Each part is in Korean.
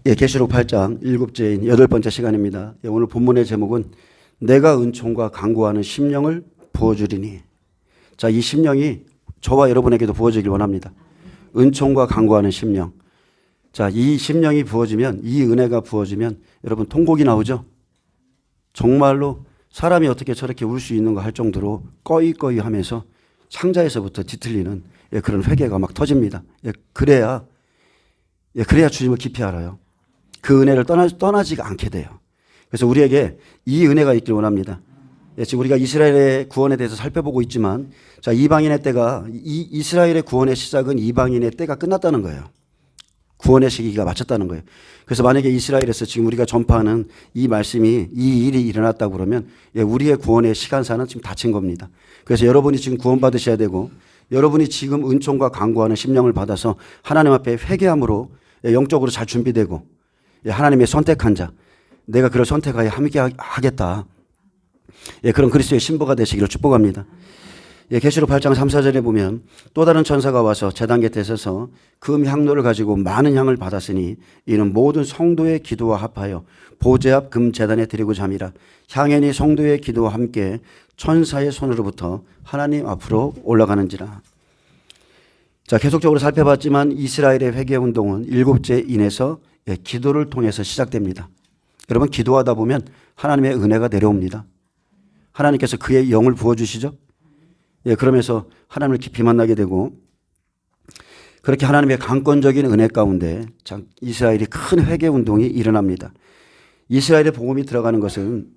계시록 8장 7째인 8번째 시간입니다. 오늘 본문의 제목은 내가 은총과 강구하는 심령을 부어주리니. 자, 이 심령이 저와 여러분에게도 부어지길 원합니다. 은총과 강구하는 심령. 자, 이 심령이 부어지면, 이 은혜가 부어지면 여러분 통곡이 나오죠? 정말로 사람이 어떻게 저렇게 울 수 있는가 할 정도로 꺼이꺼이 하면서 창자에서부터 뒤틀리는 그런 회개가 막 터집니다. 그래야 주님을 깊이 알아요. 그 은혜를 떠나지가 않게 돼요. 그래서 우리에게 이 은혜가 있길 원합니다. 지금 우리가 이스라엘의 구원에 대해서 살펴보고 있지만, 자, 이방인의 때가, 이스라엘의 구원의 시작은 이방인의 때가 끝났다는 거예요. 구원의 시기가 마쳤다는 거예요. 그래서 만약에 이스라엘에서 지금 우리가 전파하는 이 말씀이, 이 일이 일어났다고 그러면 우리의 구원의 시간사는 지금 닫힌 겁니다. 그래서 여러분이 지금 구원받으셔야 되고, 여러분이 지금 은총과 강구하는 심령을 받아서 하나님 앞에 회개함으로 영적으로 잘 준비되고, 하나님의 선택한 자, 내가 그를 선택하여 함께 하겠다, 그런 그리스도의 신부가 되시기를 축복합니다. 계시록 8장 3, 4절에 보면 또 다른 천사가 와서 제단 곁에 서서 금 향로를 가지고 많은 향을 받았으니 이는 모든 성도의 기도와 합하여 보좌 앞 금 제단에 드리고자 함이라. 향연이 성도의 기도와 함께 천사의 손으로부터 하나님 앞으로 올라가는지라. 자, 계속적으로 살펴봤지만 이스라엘의 회개 운동은 7째 인에서 기도를 통해서 시작됩니다. 여러분, 기도하다 보면 하나님의 은혜가 내려옵니다. 하나님께서 그의 영을 부어주시죠. 그러면서 하나님을 깊이 만나게 되고, 그렇게 하나님의 강권적인 은혜 가운데 이스라엘이 큰 회개 운동이 일어납니다. 이스라엘의 복음이 들어가는 것은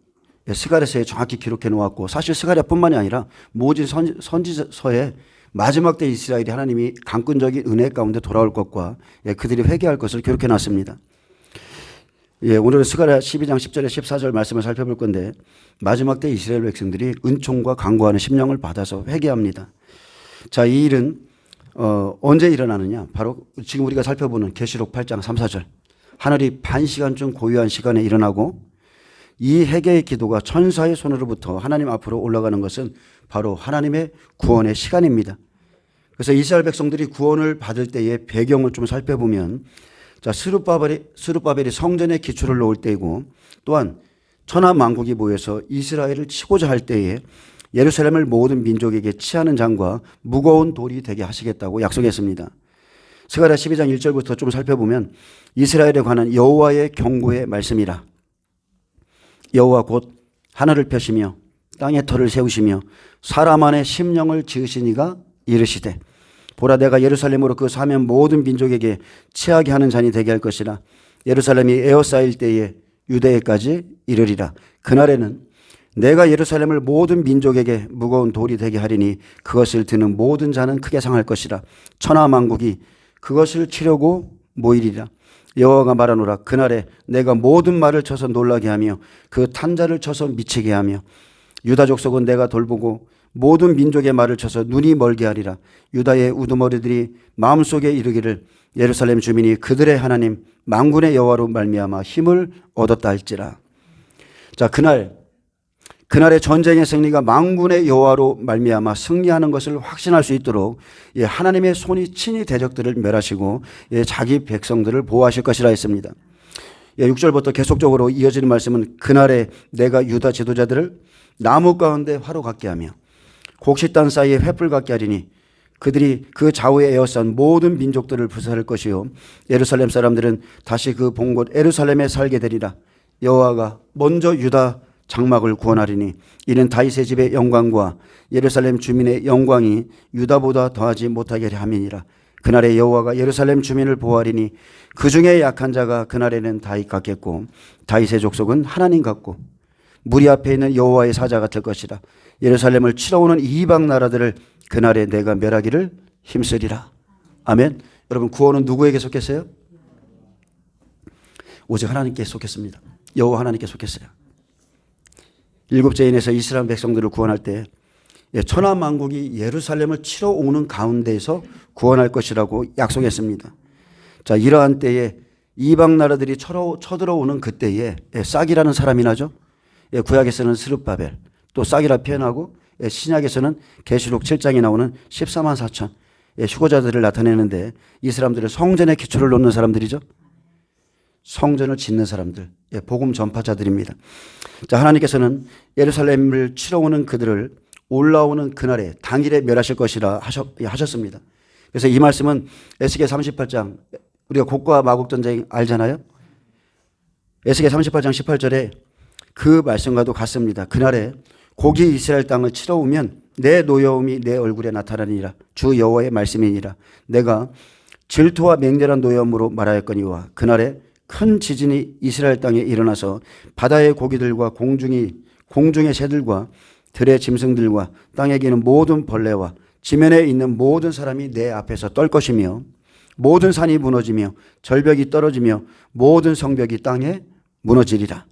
스가랴서에 정확히 기록해 놓았고, 사실 스가랴뿐만이 아니라 모든 선지서에 마지막 때 이스라엘이 하나님이 강권적인 은혜 가운데 돌아올 것과 그들이 회개할 것을 기록해 놨습니다. 오늘은 스가랴 12장 10절에 14절 말씀을 살펴볼 건데, 마지막 때 이스라엘 백성들이 은총과 강구하는 심령을 받아서 회개합니다. 자, 이 일은 언제 일어나느냐? 바로 지금 우리가 살펴보는 계시록 8장 3, 4절. 하늘이 반 시간쯤 고요한 시간에 일어나고, 이 회개의 기도가 천사의 손으로부터 하나님 앞으로 올라가는 것은 바로 하나님의 구원의 시간입니다. 그래서 이스라엘 백성들이 구원을 받을 때의 배경을 좀 살펴보면, 자, 스룹바벨이 성전의 기초를 놓을 때이고, 또한 천하 만국이 모여서 이스라엘을 치고자 할 때에 예루살렘을 모든 민족에게 치하는 장과 무거운 돌이 되게 하시겠다고 약속했습니다. 스가랴 12장 1절부터 좀 살펴보면 이스라엘에 관한 여호와의 경고의 말씀이라. 여호와 곧 하늘을 펴시며 땅의 터를 세우시며 사람 안에 심령을 지으신 이가 이르시되, 보라, 내가 예루살렘으로 그 사면 모든 민족에게 취하게 하는 잔이 되게 할 것이라. 예루살렘이 에워싸일 때에 유대에까지 이르리라. 그날에는 내가 예루살렘을 모든 민족에게 무거운 돌이 되게 하리니 그것을 드는 모든 자는 크게 상할 것이라. 천하 만국이 그것을 치려고 모이리라. 여호와가 말하노라. 그날에 내가 모든 말을 쳐서 놀라게 하며 그 탄자를 쳐서 미치게 하며, 유다 족속은 내가 돌보고 모든 민족의 말을 쳐서 눈이 멀게 하리라. 유다의 우두머리들이 마음속에 이르기를 예루살렘 주민이 그들의 하나님 만군의 여호와로 말미암아 힘을 얻었다 할지라. 자, 그날의 전쟁의 승리가 만군의 여호와로 말미암아 승리하는 것을 확신할 수 있도록 하나님의 손이 친히 대적들을 멸하시고 자기 백성들을 보호하실 것이라 했습니다. 6절부터 계속적으로 이어지는 말씀은 그날에 내가 유다 지도자들을 나무 가운데 화로 같게 하며 곡식단 사이에 횃불 같게 하리니 그들이 그 좌우에 에워싼 모든 민족들을 불살할 것이요 예루살렘 사람들은 다시 그 본 곳 예루살렘에 살게 되리라. 여호와가 먼저 유다 장막을 구원하리니 이는 다윗의 집의 영광과 예루살렘 주민의 영광이 유다보다 더하지 못하게 하려 함이니라. 그날에 여호와가 예루살렘 주민을 보호하리니 그 중에 약한 자가 그날에는 다윗 같겠고 다윗의 족속은 하나님 같고 무리 앞에 있는 여호와의 사자 같을 것이라. 예루살렘을 치러 오는 이방 나라들을 그날에 내가 멸하기를 힘쓰리라. 아멘. 여러분, 구원은 누구에게 속했어요? 오직 하나님께 속했습니다. 여호와 하나님께 속했어요. 7째 인에서 이스라엘 백성들을 구원할 때 천하 만국이 예루살렘을 치러 오는 가운데에서 구원할 것이라고 약속했습니다. 자, 이러한 때에 이방 나라들이 쳐들어오는 그때에 싹이라는 사람이 나죠. 구약에서는 스룹바벨, 또 싹이라 표현하고, 신약에서는 계시록 7장에 나오는 14만 4천 휴거자들을 나타내는데, 이 사람들은 성전의 기초를 놓는 사람들이죠. 성전을 짓는 사람들, 예, 복음 전파자들입니다. 자, 하나님께서는 예루살렘을 치러 오는 그들을 올라오는 그날에 당일에 멸하실 것이라 하셨습니다. 그래서 이 말씀은 에스겔 38장, 우리가 곡과 마곡 전쟁 알잖아요. 에스겔 38장 18절에 그 말씀과도 같습니다. 그날에 곡이 이스라엘 땅을 치러 오면 내 노여움이 내 얼굴에 나타나니라. 주 여호와의 말씀이니라. 내가 질투와 맹렬한 노여움으로 말하였거니와 그날에 큰 지진이 이스라엘 땅에 일어나서 바다의 고기들과 공중의 새들과 들의 짐승들과 땅에 기는 모든 벌레와 지면에 있는 모든 사람이 내 앞에서 떨 것이며 모든 산이 무너지며 절벽이 떨어지며 모든 성벽이 땅에 무너지리라.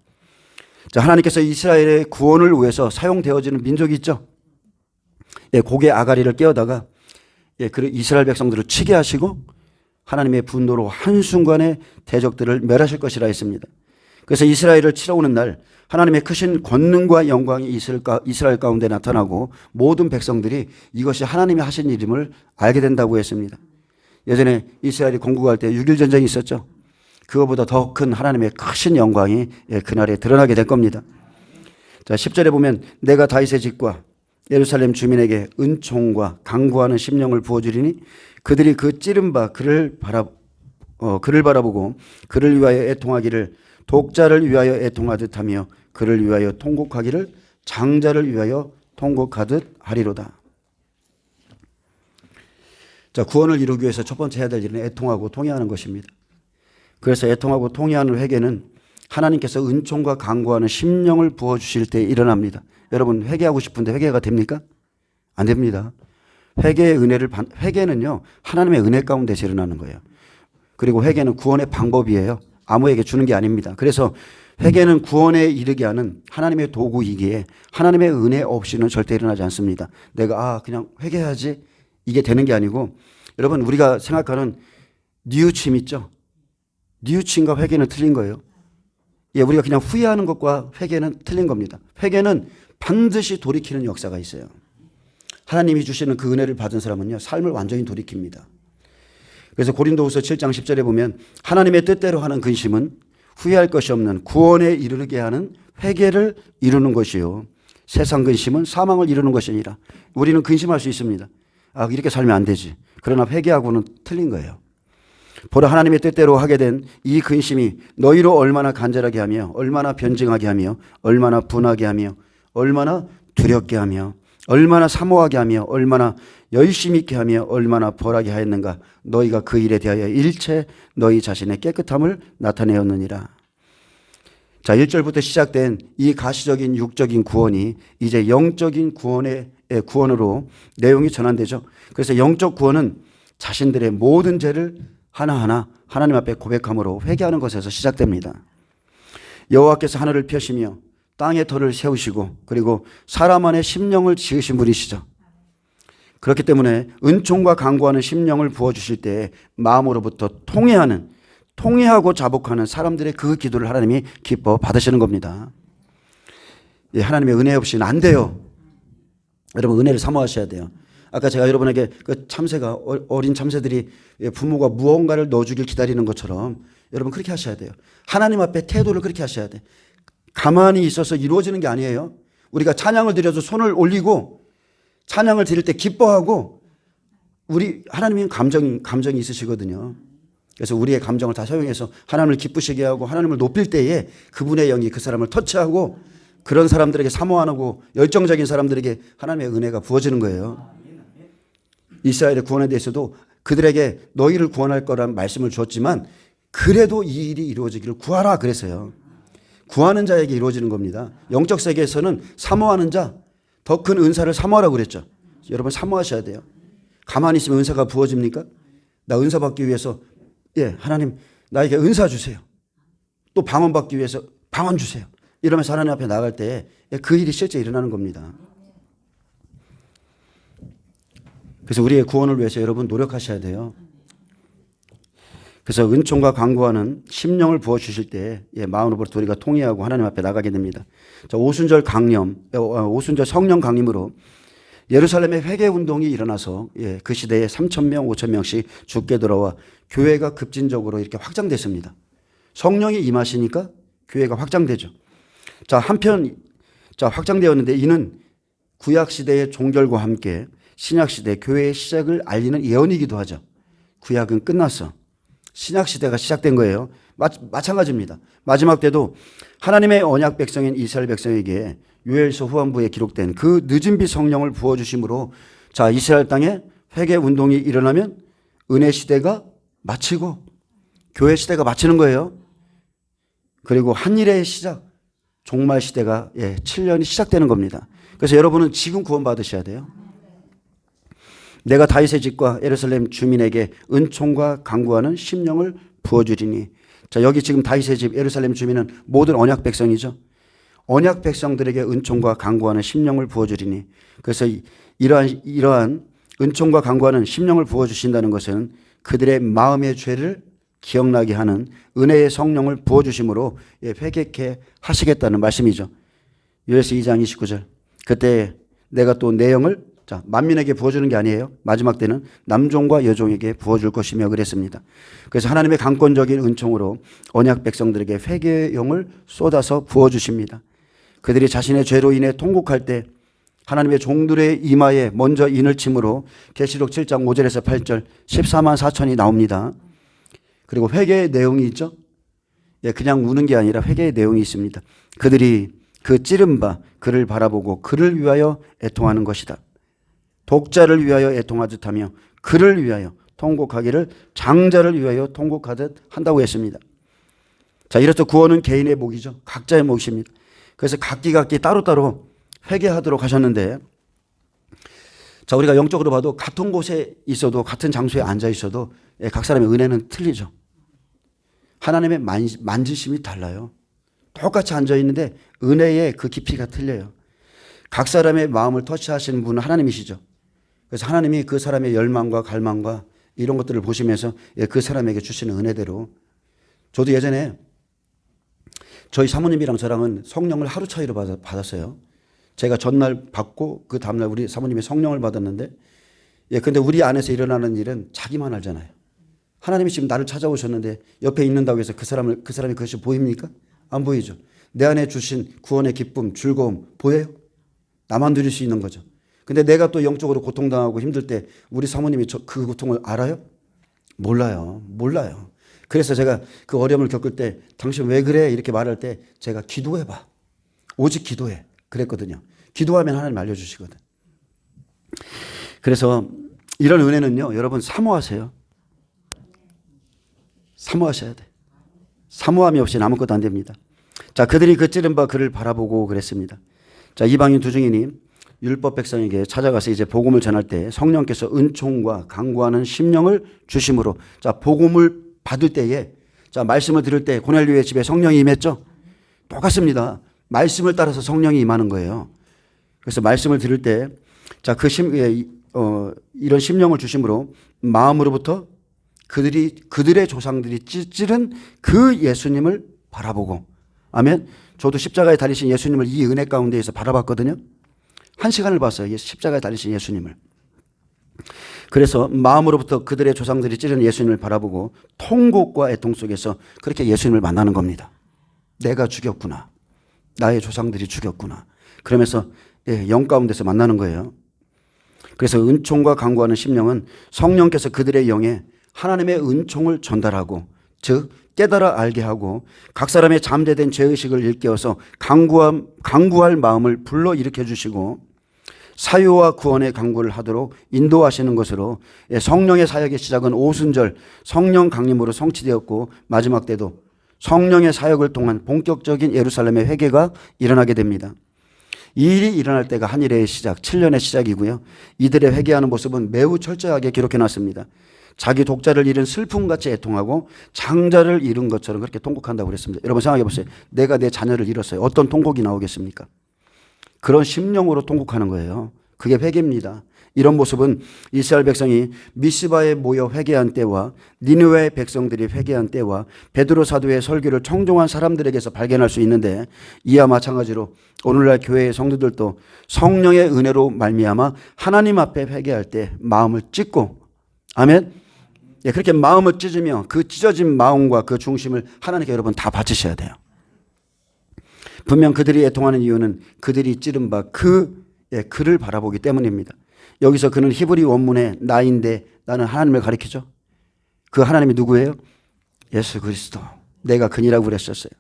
자, 하나님께서 이스라엘의 구원을 위해서 사용되어지는 민족이 있죠. 예, 고개 아가리를 깨어다가 그 이스라엘 백성들을 치게 하시고 하나님의 분노로 한순간에 대적들을 멸하실 것이라 했습니다. 그래서 이스라엘을 치러 오는 날 하나님의 크신 권능과 영광이 이스라엘 가운데 나타나고 모든 백성들이 이것이 하나님이 하신 일임을 알게 된다고 했습니다. 예전에 이스라엘이 건국할 때 6.1 전쟁이 있었죠. 그거보다 더 큰 하나님의 크신 영광이 그날에 드러나게 될 겁니다. 자, 10절에 보면 내가 다윗의 집과 예루살렘 주민에게 은총과 강구하는 심령을 부어주리니 그들이 그 찌른 바 그를 바라보고 그를 위하여 애통하기를 독자를 위하여 애통하듯 하며 그를 위하여 통곡하기를 장자를 위하여 통곡하듯 하리로다. 자, 구원을 이루기 위해서 첫 번째 해야 될 일은 애통하고 통회하는 것입니다. 그래서 애통하고 통회하는 회개는 하나님께서 은총과 강구하는 심령을 부어주실 때 일어납니다. 여러분 회개하고 싶은데 회개가 됩니까? 안 됩니다. 회개는요 하나님의 은혜 가운데서 일어나는 거예요. 그리고 회개는 구원의 방법이에요. 아무에게 주는 게 아닙니다. 그래서 회개는 구원에 이르게 하는 하나님의 도구이기에 하나님의 은혜 없이는 절대 일어나지 않습니다. 내가 그냥 회개해야지 이게 되는 게 아니고, 여러분 우리가 생각하는 뉘우침 있죠. 뉘우침과 회개는 틀린 거예요. 예, 우리가 그냥 후회하는 것과 회개는 틀린 겁니다. 회개는 반드시 돌이키는 역사가 있어요. 하나님이 주시는 그 은혜를 받은 사람은요 삶을 완전히 돌이킵니다. 그래서 고린도후서 7장 10절에 보면 하나님의 뜻대로 하는 근심은 후회할 것이 없는 구원에 이르게 하는 회개를 이루는 것이요 세상 근심은 사망을 이루는 것이니라. 우리는 근심할 수 있습니다. 이렇게 살면 안 되지. 그러나 회개하고는 틀린 거예요. 보라, 하나님의 뜻대로 하게 된 이 근심이 너희로 얼마나 간절하게 하며 얼마나 변증하게 하며 얼마나 분하게 하며 얼마나 두렵게 하며 얼마나 사모하게 하며 얼마나 열심히 있게 하며 얼마나 벌하게 하였는가. 너희가 그 일에 대하여 일체 너희 자신의 깨끗함을 나타내었느니라. 자, 1절부터 시작된 이 가시적인 육적인 구원이 이제 영적인 구원으로 내용이 전환되죠. 그래서 영적 구원은 자신들의 모든 죄를 하나하나 하나님 앞에 고백함으로 회개하는 것에서 시작됩니다. 여호와께서 하늘을 펴시며 땅의 터를 세우시고 그리고 사람 안에 심령을 지으신 분이시죠. 그렇기 때문에 은총과 강구하는 심령을 부어주실 때 마음으로부터 통회하고 자복하는 사람들의 그 기도를 하나님이 기뻐 받으시는 겁니다. 예, 하나님의 은혜 없이는 안 돼요. 여러분 은혜를 사모하셔야 돼요. 아까 제가 여러분에게 그 참새가 어린 참새들이 부모가 무언가를 넣어주길 기다리는 것처럼 여러분 그렇게 하셔야 돼요. 하나님 앞에 태도를 그렇게 하셔야 돼. 가만히 있어서 이루어지는 게 아니에요. 우리가 찬양을 드려서 손을 올리고 찬양을 드릴 때 기뻐하고 하나님은 감정이 있으시거든요. 그래서 우리의 감정을 다 사용해서 하나님을 기쁘시게 하고 하나님을 높일 때에 그분의 영이 그 사람을 터치하고 그런 사람들에게 사모 안 하고 열정적인 사람들에게 하나님의 은혜가 부어지는 거예요. 이스라엘의 구원에 대해서도 그들에게 너희를 구원할 거라는 말씀을 줬지만 그래도 이 일이 이루어지기를 구하라 그랬어요. 구하는 자에게 이루어지는 겁니다. 영적 세계에서는 사모하는 자, 더 큰 은사를 사모하라고 그랬죠. 여러분 사모하셔야 돼요. 가만히 있으면 은사가 부어집니까? 나 은사 받기 위해서 하나님 나에게 은사 주세요. 또 방언 받기 위해서 방언 주세요. 이러면서 하나님 앞에 나갈 때 그 일이 실제 일어나는 겁니다. 그래서 우리의 구원을 위해서 여러분 노력하셔야 돼요. 그래서 은총과 강구하는 심령을 부어주실 때 마음으로부터 우리가 통회하고 하나님 앞에 나가게 됩니다. 자, 오순절 성령 강림으로 예루살렘의 회개운동이 일어나서 그 시대에 3,000명, 5,000명씩 죽게 들어와 교회가 급진적으로 이렇게 확장됐습니다. 성령이 임하시니까 교회가 확장되죠. 확장되었는데 이는 구약시대의 종결과 함께 신약시대 교회의 시작을 알리는 예언이기도 하죠. 구약은 끝났어. 신약시대가 시작된 거예요. 마찬가지입니다. 마지막 때도 하나님의 언약 백성인 이스라엘 백성에게 요엘서 후반부에 기록된 그 늦은 비 성령을 부어주심으로 이스라엘 땅에 회개 운동이 일어나면 은혜 시대가 마치고 교회 시대가 마치는 거예요. 그리고 한일의 시작, 종말 시대가 7년이 시작되는 겁니다. 그래서 여러분은 지금 구원받으셔야 돼요. 내가 다윗의 집과 예루살렘 주민에게 은총과 강구하는 심령을 부어주리니. 여기 지금 다윗의 집 예루살렘 주민은 모든 언약 백성이죠. 언약 백성들에게 은총과 강구하는 심령을 부어주리니. 그래서 이러한 은총과 강구하는 심령을 부어주신다는 것은 그들의 마음의 죄를 기억나게 하는 은혜의 성령을 부어주심으로 회개케 하시겠다는 말씀이죠. 요엘서 2장 29절. 그때 내가 또 내 영을 만민에게 부어주는 게 아니에요. 마지막 때는 남종과 여종에게 부어줄 것이며 그랬습니다. 그래서 하나님의 강권적인 은총으로 언약 백성들에게 회개의 영을 쏟아서 부어주십니다. 그들이 자신의 죄로 인해 통곡할 때 하나님의 종들의 이마에 먼저 인을 침으로 계시록 7장 5절에서 8절 14만 4천이 나옵니다. 그리고 회개의 내용이 있죠. 그냥 우는 게 아니라 회개의 내용이 있습니다. 그들이 그 찌른 바 그를 바라보고 그를 위하여 애통하는 것이다. 독자를 위하여 애통하듯 하며 그를 위하여 통곡하기를 장자를 위하여 통곡하듯 한다고 했습니다. 이래서 구원은 개인의 몫이죠. 각자의 몫입니다. 그래서 각기 따로따로 회개하도록 하셨는데, 우리가 영적으로 봐도 같은 곳에 있어도 같은 장소에 앉아 있어도 각 사람의 은혜는 틀리죠. 하나님의 만지심이 달라요. 똑같이 앉아 있는데 은혜의 그 깊이가 틀려요. 각 사람의 마음을 터치하시는 분은 하나님이시죠. 그래서 하나님이 그 사람의 열망과 갈망과 이런 것들을 보시면서 그 사람에게 주시는 은혜대로. 저도 예전에 저희 사모님이랑 저랑은 성령을 하루 차이로 받았어요. 제가 전날 받고 그 다음날 우리 사모님이 성령을 받았는데, 근데 우리 안에서 일어나는 일은 자기만 알잖아요. 하나님이 지금 나를 찾아오셨는데 옆에 있는다고 해서 그 사람이 그것이 보입니까? 안 보이죠. 내 안에 주신 구원의 기쁨, 즐거움 보여요? 나만 누릴 수 있는 거죠. 근데 내가 또 영적으로 고통당하고 힘들 때 우리 사모님이 그 고통을 알아요? 몰라요. 그래서 제가 그 어려움을 겪을 때 당신 왜 그래? 이렇게 말할 때 제가 기도해봐. 오직 기도해. 그랬거든요. 기도하면 하나님 알려주시거든. 그래서 이런 은혜는요, 여러분 사모하세요. 사모하셔야 돼. 사모함이 없이는 아무것도 안 됩니다. 그들이 그 찌른 바 그를 바라보고 그랬습니다. 이방인 두 증인이 율법 백성에게 찾아가서 이제 복음을 전할 때 성령께서 은총과 강구하는 심령을 주심으로 복음을 받을 때에 말씀을 들을 때 고넬료의 집에 성령이 임했죠. 똑같습니다. 말씀을 따라서 성령이 임하는 거예요. 그래서 말씀을 들을 때 이런 심령을 주심으로 마음으로부터 그들의 조상들이 찌른 그 예수님을 바라보고. 아멘. 저도 십자가에 달리신 예수님을 이 은혜 가운데에서 바라봤거든요. 1시간을 봤어요. 십자가에 달리신 예수님을. 그래서 마음으로부터 그들의 조상들이 찌른 예수님을 바라보고 통곡과 애통 속에서 그렇게 예수님을 만나는 겁니다. 내가 죽였구나. 나의 조상들이 죽였구나. 그러면서 영 가운데서 만나는 거예요. 그래서 은총과 강구하는 심령은 성령께서 그들의 영에 하나님의 은총을 전달하고, 즉 깨달아 알게 하고 각 사람의 잠재된 죄의식을 일깨워서 강구할 마음을 불러일으켜 주시고 사유와 구원의 강구를 하도록 인도하시는 것으로 성령의 사역의 시작은 오순절 성령 강림으로 성취되었고, 마지막 때도 성령의 사역을 통한 본격적인 예루살렘의 회개가 일어나게 됩니다. 이 일이 일어날 때가 한일의 시작, 7년의 시작이고요. 이들의 회개하는 모습은 매우 철저하게 기록해놨습니다. 자기 독자를 잃은 슬픔같이 애통하고 장자를 잃은 것처럼 그렇게 통곡한다고 그랬습니다. 여러분 생각해 보세요. 내가 내 자녀를 잃었어요. 어떤 통곡이 나오겠습니까? 그런 심령으로 통곡하는 거예요. 그게 회개입니다. 이런 모습은 이스라엘 백성이 미스바에 모여 회개한 때와 니느웨 백성들이 회개한 때와 베드로 사도의 설교를 청종한 사람들에게서 발견할 수 있는데, 이와 마찬가지로 오늘날 교회의 성도들도 성령의 은혜로 말미암아 하나님 앞에 회개할 때 마음을 찢고, 아멘, 예, 그렇게 마음을 찢으며 그 찢어진 마음과 그 중심을 하나님께 여러분 다 바치셔야 돼요. 분명 그들이 애통하는 이유는 그들이 찌른 바 그를 바라보기 때문입니다. 여기서 그는 히브리 원문의 나인데 나는 하나님을 가리키죠. 그 하나님이 누구예요? 예수 그리스도. 내가 그니라고 그랬었어요.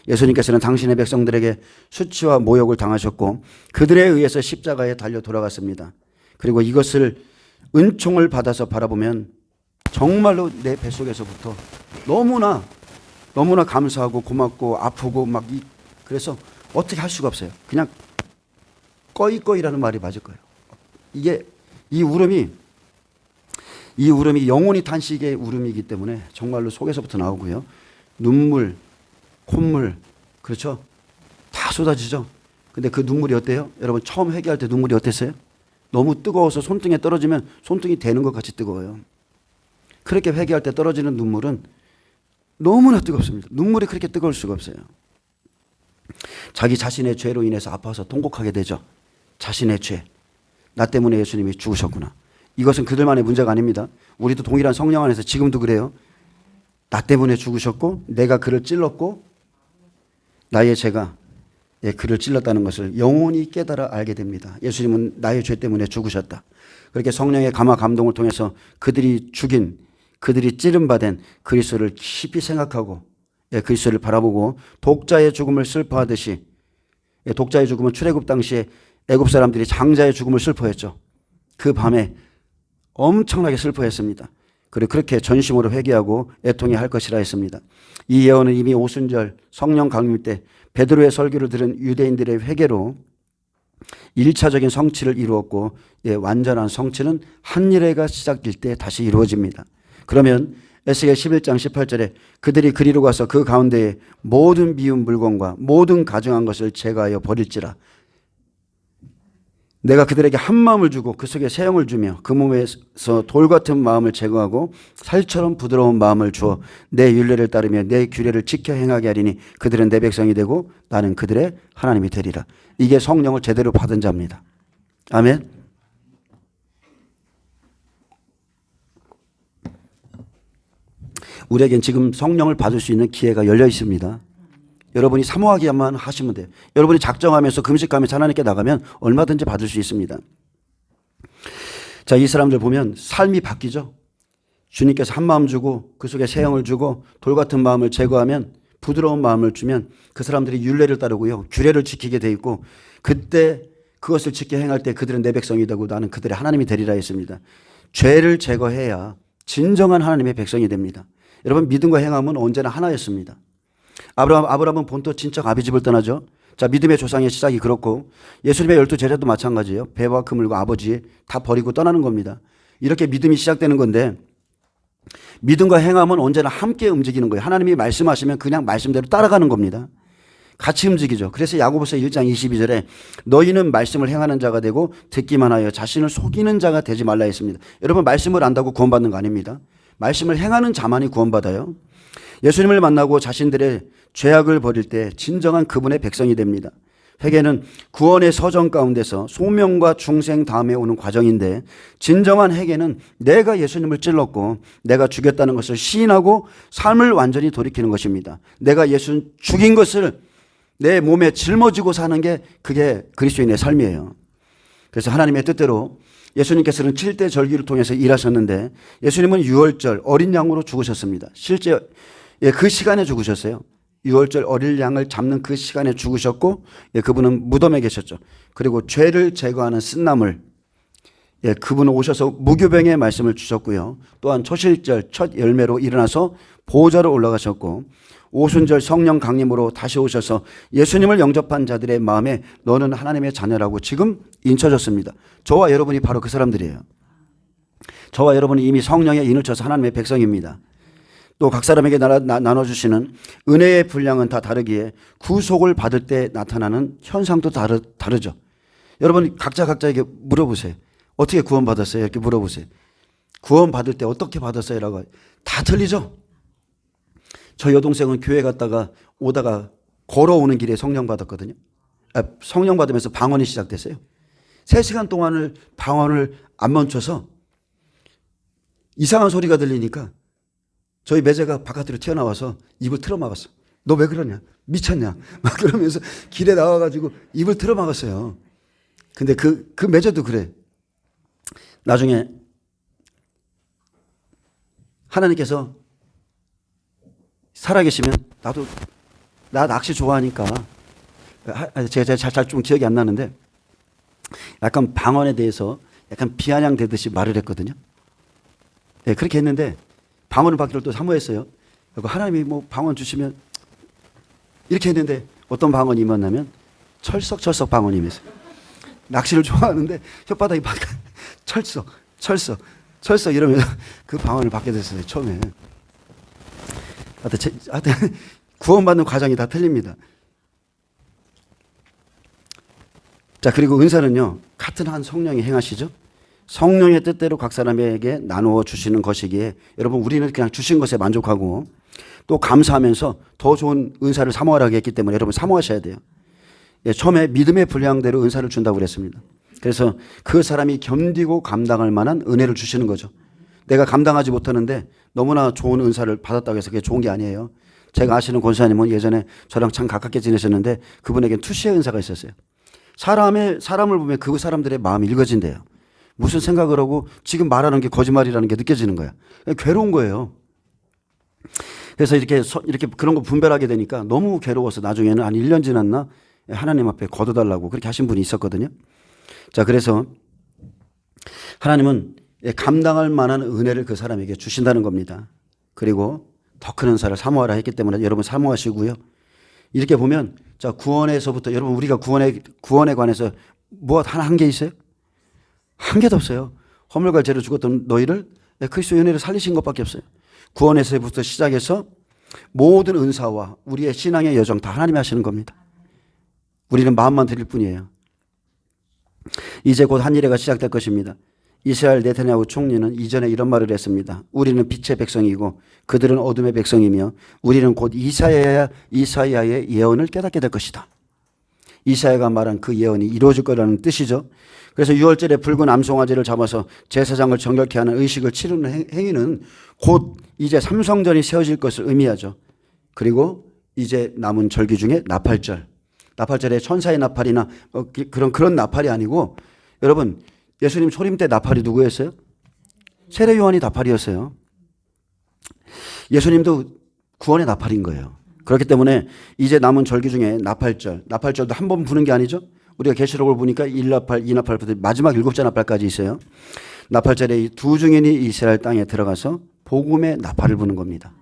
예수님께서는 당신의 백성들에게 수치와 모욕을 당하셨고 그들에 의해서 십자가에 달려 돌아갔습니다. 그리고 이것을 은총을 받아서 바라보면 정말로 내 뱃속에서부터 너무나 감사하고 고맙고 아프고 그래서 어떻게 할 수가 없어요. 그냥 꺼이꺼이라는 말이 맞을 거예요. 이 울음이 영혼이 탄식의 울음이기 때문에 정말로 속에서부터 나오고요. 눈물, 콧물, 그렇죠? 다 쏟아지죠. 근데 그 눈물이 어때요? 여러분 처음 회개할 때 눈물이 어땠어요? 너무 뜨거워서 손등에 떨어지면 손등이 데는 것 같이 뜨거워요. 그렇게 회개할 때 떨어지는 눈물은 너무나 뜨겁습니다. 눈물이 그렇게 뜨거울 수가 없어요. 자기 자신의 죄로 인해서 아파서 통곡하게 되죠. 자신의 죄. 나 때문에 예수님이 죽으셨구나. 이것은 그들만의 문제가 아닙니다. 우리도 동일한 성령 안에서 지금도 그래요. 나 때문에 죽으셨고 내가 그를 찔렀고 나의 죄가 그를 찔렀다는 것을 영원히 깨달아 알게 됩니다. 예수님은 나의 죄 때문에 죽으셨다. 그렇게 성령의 감화 감동을 통해서 그들이 찌른바된 그리스도를 깊이 생각하고 그리스도를 바라보고 독자의 죽음을 슬퍼하듯이 독자의 죽음은 출애굽 당시에 애굽 사람들이 장자의 죽음을 슬퍼했죠. 그 밤에 엄청나게 슬퍼했습니다. 그리고 그렇게 전심으로 회개하고 애통해 할 것이라 했습니다. 이 예언은 이미 오순절 성령 강림 때 베드로의 설교를 들은 유대인들의 회개로 1차적인 성취를 이루었고 완전한 성취는 한일회가 시작될 때 다시 이루어집니다. 그러면 에스겔 11장 18절에 그들이 그리로 가서 그 가운데에 모든 미운 물건과 모든 가증한 것을 제거하여 버릴지라. 내가 그들에게 한 마음을 주고 그 속에 새 영을 주며 그 몸에서 돌 같은 마음을 제거하고 살처럼 부드러운 마음을 주어 내 율례를 따르며 내 규례를 지켜 행하게 하리니 그들은 내 백성이 되고 나는 그들의 하나님이 되리라. 이게 성령을 제대로 받은 자입니다. 아멘. 우리에겐 지금 성령을 받을 수 있는 기회가 열려 있습니다. 여러분이 사모하기만 하시면 돼요. 여러분이 작정하면서 금식하면서 하나님께 나가면 얼마든지 받을 수 있습니다. 자, 이 사람들 보면 삶이 바뀌죠. 주님께서 한 마음 주고 그 속에 새 영을 주고 돌 같은 마음을 제거하면 부드러운 마음을 주면 그 사람들이 율례를 따르고요. 규례를 지키게 돼 있고 그때 그것을 지켜 행할 때 그들은 내 백성이 되고 나는 그들의 하나님이 되리라 했습니다. 죄를 제거해야 진정한 하나님의 백성이 됩니다. 여러분 믿음과 행함은 언제나 하나였습니다. 아브라함은 본토 친척 아비집을 떠나죠. 자, 믿음의 조상의 시작이 그렇고 예수님의 12 제자도 마찬가지예요. 배와 그물과 아버지 다 버리고 떠나는 겁니다. 이렇게 믿음이 시작되는 건데 믿음과 행함은 언제나 함께 움직이는 거예요. 하나님이 말씀하시면 그냥 말씀대로 따라가는 겁니다. 같이 움직이죠. 그래서 야고보서 1장 22절에 너희는 말씀을 행하는 자가 되고 듣기만 하여 자신을 속이는 자가 되지 말라 했습니다. 여러분 말씀을 안다고 구원받는 거 아닙니다. 말씀을 행하는 자만이 구원받아요. 예수님을 만나고 자신들의 죄악을 버릴 때 진정한 그분의 백성이 됩니다. 회개는 구원의 서정 가운데서 소명과 중생 다음에 오는 과정인데 진정한 회개는 내가 예수님을 찔렀고 내가 죽였다는 것을 시인하고 삶을 완전히 돌이키는 것입니다. 내가 예수 죽인 것을 내 몸에 짊어지고 사는 게 그게 그리스도인의 삶이에요. 그래서 하나님의 뜻대로 예수님께서는 7대 절기를 통해서 일하셨는데 예수님은 유월절 어린 양으로 죽으셨습니다. 실제 그 시간에 죽으셨어요. 유월절 어린 양을 잡는 그 시간에 죽으셨고 그분은 무덤에 계셨죠. 그리고 죄를 제거하는 쓴나물 그분은 오셔서 무교병의 말씀을 주셨고요. 또한 초실절 첫 열매로 일어나서 보호자로 올라가셨고 오순절 성령 강림으로 다시 오셔서 예수님을 영접한 자들의 마음에 너는 하나님의 자녀라고 지금 인쳐졌습니다. 저와 여러분이 바로 그 사람들이에요. 저와 여러분이 이미 성령에 인을 쳐서 하나님의 백성입니다. 또 각 사람에게 나눠주시는 은혜의 분량은 다 다르기에 구속을 받을 때 나타나는 현상도 다르죠. 여러분 각자에게 물어보세요. 어떻게 구원받았어요? 이렇게 물어보세요. 구원받을 때 어떻게 받았어요? 라고 다 틀리죠. 저 여동생은 교회 갔다가 오다가 걸어오는 길에 성령 받았거든요. 성령 받으면서 방언이 시작됐어요. 3시간 동안을 방언을 안 멈춰서 이상한 소리가 들리니까 저희 매제가 바깥으로 튀어나와서 입을 틀어막았어. 너 왜 그러냐? 미쳤냐? 막 그러면서 길에 나와가지고 입을 틀어막았어요. 근데 그 매제도 그래. 나중에 하나님께서 살아계시면 나 낚시 좋아하니까 제가 잘 좀 기억이 안 나는데 약간 방언에 대해서 약간 비아냥대듯이 말을 했거든요. 네, 그렇게 했는데 방언을 받기를 또 사모했어요. 하나님이 뭐 방언 주시면 이렇게 했는데 어떤 방언이 임했냐면 철썩철썩 방언이 임했어요. 낚시를 좋아하는데 혓바닥이 철썩 이러면서 그 방언을 받게 됐어요. 처음에. 하여튼 구원받는 과정이 다 틀립니다. 자, 그리고 은사는요, 같은 한 성령이 행하시죠. 성령의 뜻대로 각 사람에게 나누어 주시는 것이기에 여러분 우리는 그냥 주신 것에 만족하고 또 감사하면서 더 좋은 은사를 사모하라고 했기 때문에 여러분 사모하셔야 돼요. 예, 처음에 믿음의 분량대로 은사를 준다고 그랬습니다. 그래서 그 사람이 견디고 감당할 만한 은혜를 주시는 거죠. 내가 감당하지 못하는데 너무나 좋은 은사를 받았다고 해서 그게 좋은 게 아니에요. 제가 아시는 권사님은 예전에 저랑 참 가깝게 지내셨는데 그분에겐 투시의 은사가 있었어요. 사람을 보면 그 사람들의 마음이 읽어진대요. 무슨 생각을 하고 지금 말하는 게 거짓말이라는 게 느껴지는 거야. 괴로운 거예요. 그래서 이렇게 그런 거 분별하게 되니까 너무 괴로워서 나중에는 한 1년 지났나 하나님 앞에 거둬달라고 그렇게 하신 분이 있었거든요. 자, 그래서 하나님은 감당할 만한 은혜를 그 사람에게 주신다는 겁니다. 그리고 더 큰 은사를 사모하라 했기 때문에 여러분 사모하시고요. 이렇게 보면 자, 구원에서부터 여러분 우리가 구원에 관해서 뭐 하나 한 게 있어요? 한 개도 없어요. 허물과 죄로 죽었던 너희를 그리스도의 은혜로 살리신 것밖에 없어요. 구원에서부터 시작해서 모든 은사와 우리의 신앙의 여정 다 하나님이 하시는 겁니다. 우리는 마음만 드릴 뿐이에요. 이제 곧 한 일회가 시작될 것입니다. 이스라엘 네타냐후 총리는 이전에 이런 말을 했습니다. 우리는 빛의 백성이고 그들은 어둠의 백성이며 우리는 곧 이사야의 예언을 깨닫게 될 것이다. 이사야가 말한 그 예언이 이루어질 거라는 뜻이죠. 그래서 6월절에 붉은 암송아지를 잡아서 제사장을 정결케 하는 의식을 치르는 행위는 곧 이제 삼성전이 세워질 것을 의미하죠. 그리고 이제 남은 절기 중에 나팔절. 나팔절에 천사의 나팔이나 그런 나팔이 아니고 여러분 예수님 초림 때 나팔이 누구였어요? 세례 요한이 나팔이었어요. 예수님도 구원의 나팔인 거예요. 그렇기 때문에 이제 남은 절기 중에 나팔절도 한 번 부는 게 아니죠. 우리가 계시록을 보니까 1나팔, 2나팔부터 마지막 7째 나팔까지 있어요. 나팔절에 이 두 증인이 이스라엘 땅에 들어가서 복음의 나팔을 부는 겁니다.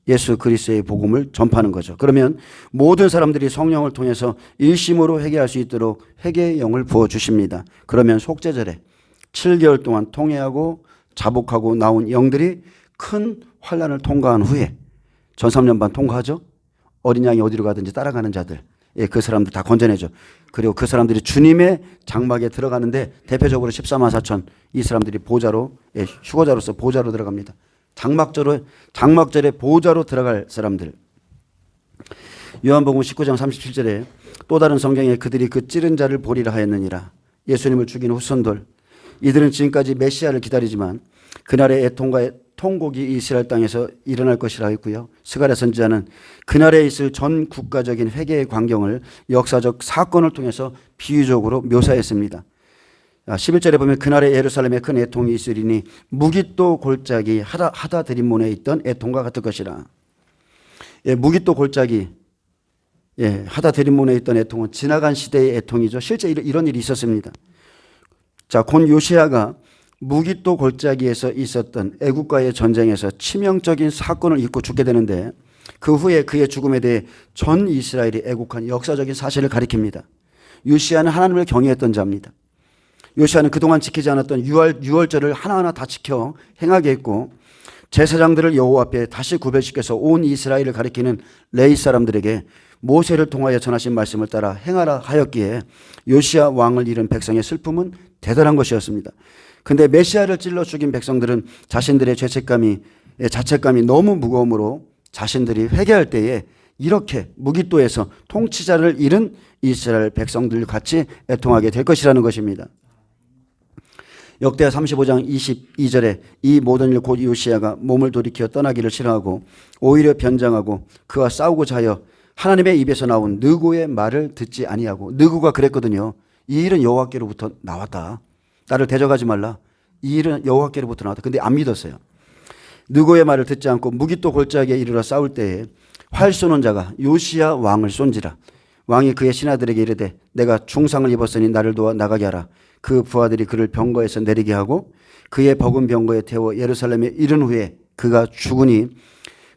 예수 그리스도의 복음을 전파하는 거죠. 그러면 모든 사람들이 성령을 통해서 일심으로 회개할 수 있도록 회개의 영을 부어주십니다. 그러면 속죄절에 7개월 동안 통회하고 자복하고 나온 영들이 큰 환난을 통과한 후에 전 3년 반 통과하죠. 어린 양이 어디로 가든지 따라가는 자들, 그 사람들 다 건져내죠. 그리고 그 사람들이 주님의 장막에 들어가는데 대표적으로 14만 4천 이 사람들이 보좌로, 휴거자로서 보좌로 들어갑니다. 장막절에 보좌로 들어갈 사람들. 요한복음 19장 37절에 또 다른 성경에 그들이 그 찌른 자를 보리라 하였느니라. 예수님을 죽인 후손들. 이들은 지금까지 메시아를 기다리지만 그날의 애통과 통곡이 이스라엘 땅에서 일어날 것이라 했고요. 스가랴 선지자는 그날에 있을 전 국가적인 회개의 광경을 역사적 사건을 통해서 비유적으로 묘사했습니다. 11절에 보면 그날에 예루살렘에 큰 애통이 있으리니 무깃도 골짜기 하다 드림몬에 있던 애통과 같을 것이라. 무깃도 골짜기 하다 드림몬에 있던 애통은 지나간 시대의 애통이죠. 실제 이런 일이 있었습니다. 자, 곧 요시야가 무깃도 골짜기에서 있었던 애국과의 전쟁에서 치명적인 사건을 입고 죽게 되는데 그 후에 그의 죽음에 대해 전 이스라엘이 애국한 역사적인 사실을 가리킵니다. 요시야는 하나님을 경외했던 자입니다. 요시야는 그동안 지키지 않았던 유월절을 하나하나 다 지켜 행하게 했고 제사장들을 여호와 앞에 다시 구별시켜서 온 이스라엘을 가리키는 레위 사람들에게 모세를 통하여 전하신 말씀을 따라 행하라 하였기에 요시야 왕을 잃은 백성의 슬픔은 대단한 것이었습니다. 근데 메시아를 찔러 죽인 백성들은 자신들의 자책감이 너무 무거움으로 자신들이 회개할 때에 이렇게 무깃도에서 통치자를 잃은 이스라엘 백성들 같이 애통하게 될 것이라는 것입니다. 역대하 35장 22절에 이 모든 일 곧 요시야가 몸을 돌이켜 떠나기를 싫어하고 오히려 변장하고 그와 싸우고자 하여 하나님의 입에서 나온 느고의 말을 듣지 아니하고, 느고가 그랬거든요. 이 일은 여호와께로부터 나왔다. 나를 대적하지 말라. 이 일은 여호와께로부터 나왔다. 근데 안 믿었어요. 느고의 말을 듣지 않고 무기또 골짜기에 이르러 싸울 때에 활 쏘는 자가 요시야 왕을 쏜지라. 왕이 그의 신하들에게 이르되 내가 중상을 입었으니 나를 도와 나가게 하라. 그 부하들이 그를 병거에서 내리게 하고 그의 버금 병거에 태워 예루살렘에 이른 후에 그가 죽으니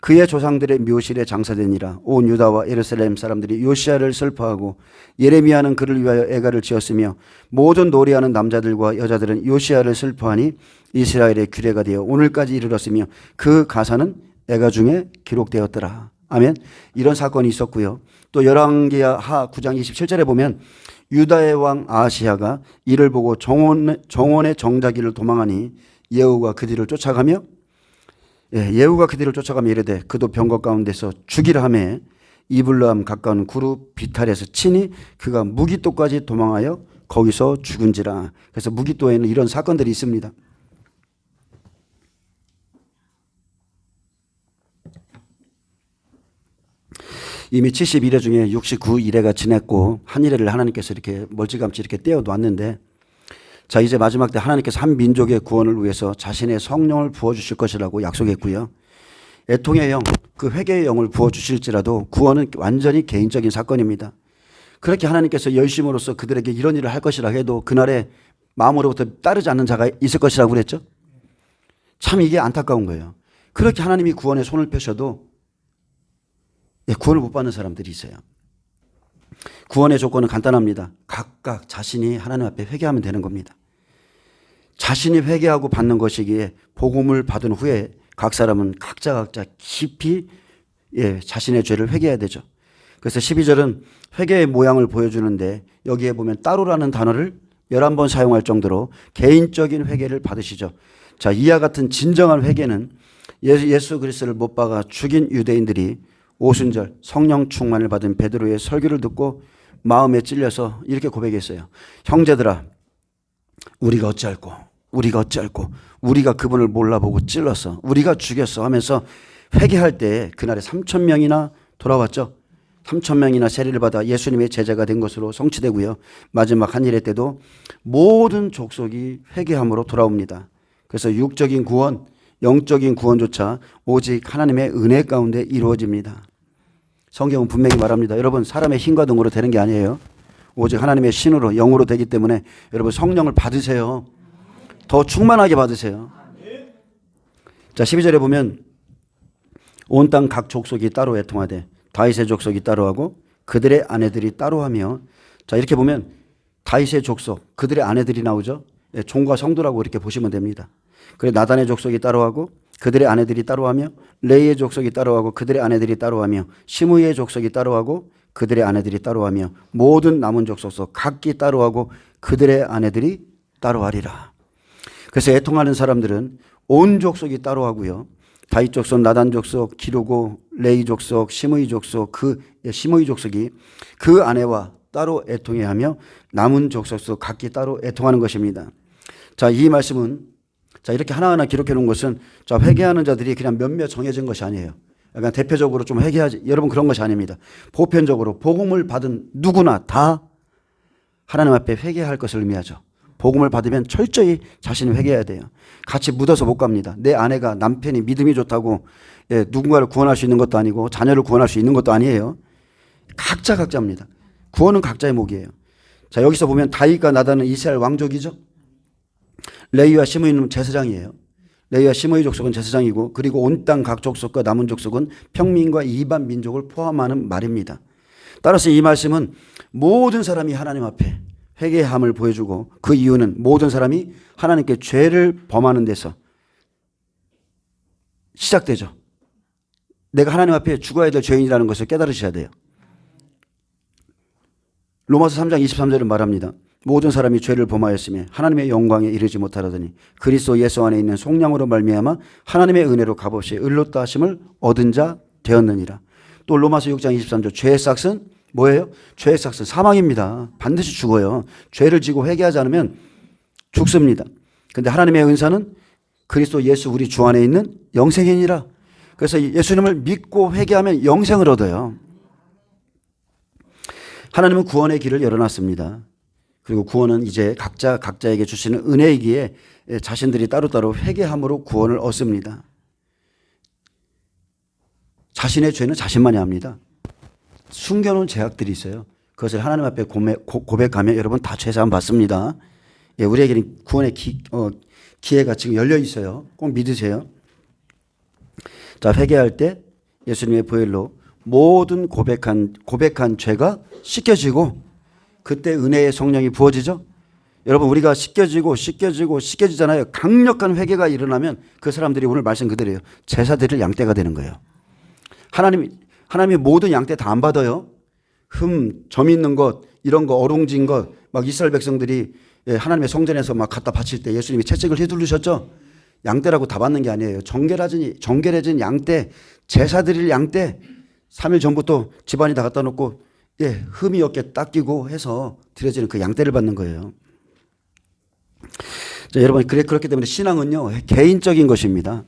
그의 조상들의 묘실에 장사되니라. 온 유다와 예루살렘 사람들이 요시야를 슬퍼하고 예레미야는 그를 위하여 애가를 지었으며 모든 노래하는 남자들과 여자들은 요시야를 슬퍼하니 이스라엘의 규례가 되어 오늘까지 이르렀으며 그 가사는 애가 중에 기록되었더라. 아멘. 이런 사건이 있었고요. 또 열왕기하 9장 27절에 보면 유다의 왕 아하시야가 이를 보고 정원의 정자기를 도망하니 예후가 그 뒤를 쫓아가며 예후가 그 뒤를 쫓아가며 이르되 그도 병거 가운데서 죽이라 하매 이블람 가까운 구루 비탈에서 치니 그가 무기또까지 도망하여 거기서 죽은지라. 그래서 무기또에는 이런 사건들이 있습니다. 이미 71회 중에 69일회가 지냈고 한 일회를 하나님께서 이렇게 멀찌감치 이렇게 떼어 놨는데, 자 이제 마지막 때 하나님께서 한 민족의 구원을 위해서 자신의 성령을 부어주실 것이라고 약속했고요. 애통의 영, 그 회개의 영을 부어주실지라도 구원은 완전히 개인적인 사건입니다. 그렇게 하나님께서 열심으로써 그들에게 이런 일을 할 것이라 해도 그날에 마음으로부터 따르지 않는 자가 있을 것이라고 그랬죠. 참 이게 안타까운 거예요. 그렇게 하나님이 구원에 손을 펴셔도 구원을 못 받는 사람들이 있어요. 구원의 조건은 간단합니다. 각각 자신이 하나님 앞에 회개하면 되는 겁니다. 자신이 회개하고 받는 것이기에 복음을 받은 후에 각 사람은 각자 깊이 자신의 죄를 회개해야 되죠. 그래서 12절은 회개의 모양을 보여주는데 여기에 보면 따로라는 단어를 11번 사용할 정도로 개인적인 회개를 받으시죠. 자, 이와 같은 진정한 회개는 예수 그리스도를 못 박아 죽인 유대인들이 오순절 성령 충만을 받은 베드로의 설교를 듣고 마음에 찔려서 이렇게 고백했어요. 형제들아, 우리가 어찌할꼬 우리가 그분을 몰라보고 찔렀어, 우리가 죽였어 하면서 회개할 때 그날에 3,000명이나 돌아왔죠. 3,000명이나 세례를 받아 예수님의 제자가 된 것으로 성취되고요. 마지막 한일회 때도 모든 족속이 회개함으로 돌아옵니다. 그래서 육적인 구원, 영적인 구원조차 오직 하나님의 은혜 가운데 이루어집니다. 성경은 분명히 말합니다. 여러분, 사람의 힘과 등으로 되는 게 아니에요. 오직 하나님의 신으로, 영으로 되기 때문에 여러분 성령을 받으세요. 더 충만하게 받으세요. 자, 12절에 보면 온 땅 각 족속이 따로 애통하되 다윗의 족속이 따로 하고 그들의 아내들이 따로 하며, 자 이렇게 보면 다윗의 족속, 그들의 아내들이 나오죠. 종과 성도라고 이렇게 보시면 됩니다. 그래 나단의 족속이 따로 하고 그들의 아내들이 따로 하며, 레이의 족속이 따로 하고 그들의 아내들이 따로 하며, 시므이의 족속이 따로 하고 그들의 아내들이 따로 하며, 모든 남은 족속도 각기 따로 하고 그들의 아내들이 따로 하리라. 그래서 애통하는 사람들은 온 족속이 따로 하고요. 다윗 족속, 나단 족속, 기르고, 레이 족속, 시므이 족속, 시므이 족속이 그 아내와 따로 애통해야 하며 남은 족속도 각기 따로 애통하는 것입니다. 자, 이 말씀은 자 이렇게 하나하나 기록해 놓은 것은 자 회개하는 자들이 그냥 몇몇 정해진 것이 아니에요. 그러니까 대표적으로 좀 회개하지, 여러분 그런 것이 아닙니다. 보편적으로 복음을 받은 누구나 다 하나님 앞에 회개할 것을 의미하죠. 복음을 받으면 철저히 자신이 회개해야 돼요. 같이 묻어서 못 갑니다. 내 아내가, 남편이 믿음이 좋다고 누군가를 구원할 수 있는 것도 아니고 자녀를 구원할 수 있는 것도 아니에요. 각자입니다. 구원은 각자의 몫이에요. 자, 여기서 보면 다윗과 나단은 이스라엘 왕족이죠. 레위와 시므이는 제사장이에요. 레위와 시므이 족속은 제사장이고, 그리고 온 땅 각 족속과 남은 족속은 평민과 이반 민족을 포함하는 말입니다. 따라서 이 말씀은 모든 사람이 하나님 앞에 회개함을 보여주고, 그 이유는 모든 사람이 하나님께 죄를 범하는 데서 시작되죠. 내가 하나님 앞에 죽어야 될 죄인이라는 것을 깨달으셔야 돼요. 로마서 3장 23절은 말합니다. 모든 사람이 죄를 범하였으며 하나님의 영광에 이르지 못하려더니 그리스도 예수 안에 있는 속량으로 말미암아 하나님의 은혜로 값없이 의롭다 하심을 얻은 자 되었느니라. 또 로마서 6장 23절, 죄의 삭은 뭐예요? 죄의 삭은 사망입니다. 반드시 죽어요. 죄를 지고 회개하지 않으면 죽습니다. 근데 하나님의 은사는 그리스도 예수 우리 주 안에 있는 영생이니라. 그래서 예수님을 믿고 회개하면 영생을 얻어요. 하나님은 구원의 길을 열어놨습니다. 그리고 구원은 이제 각자에게 주시는 은혜이기에 자신들이 따로따로 회개함으로 구원을 얻습니다. 자신의 죄는 자신만이 압니다. 숨겨놓은 죄악들이 있어요. 그것을 하나님 앞에 고백하면 여러분 다 죄사함 받습니다. 예, 우리에게는 구원의 기회가 지금 열려 있어요. 꼭 믿으세요. 자, 회개할 때 예수님의 보혈로 모든 고백한 죄가 씻겨지고 그때 은혜의 성령이 부어지죠. 여러분 우리가 씻겨지잖아요. 강력한 회개가 일어나면 그 사람들이 오늘 말씀 그대로예요. 제사 드릴 양떼가 되는 거예요. 하나님이 모든 양떼 다 안 받아요. 점 있는 것, 이런 거, 어룽진 것, 막 이스라엘 백성들이 하나님의 성전에서 막 갖다 바칠 때 예수님이 채찍을 휘두르셨죠. 양떼라고 다 받는 게 아니에요. 정결해진 양떼, 제사 드릴 양떼, 3일 전부터 집안이 다 갖다 놓고 흠이 없게 닦이고 해서 드려지는 그 양떼를 받는 거예요. 자, 여러분 그렇기 때문에 신앙은요 개인적인 것입니다.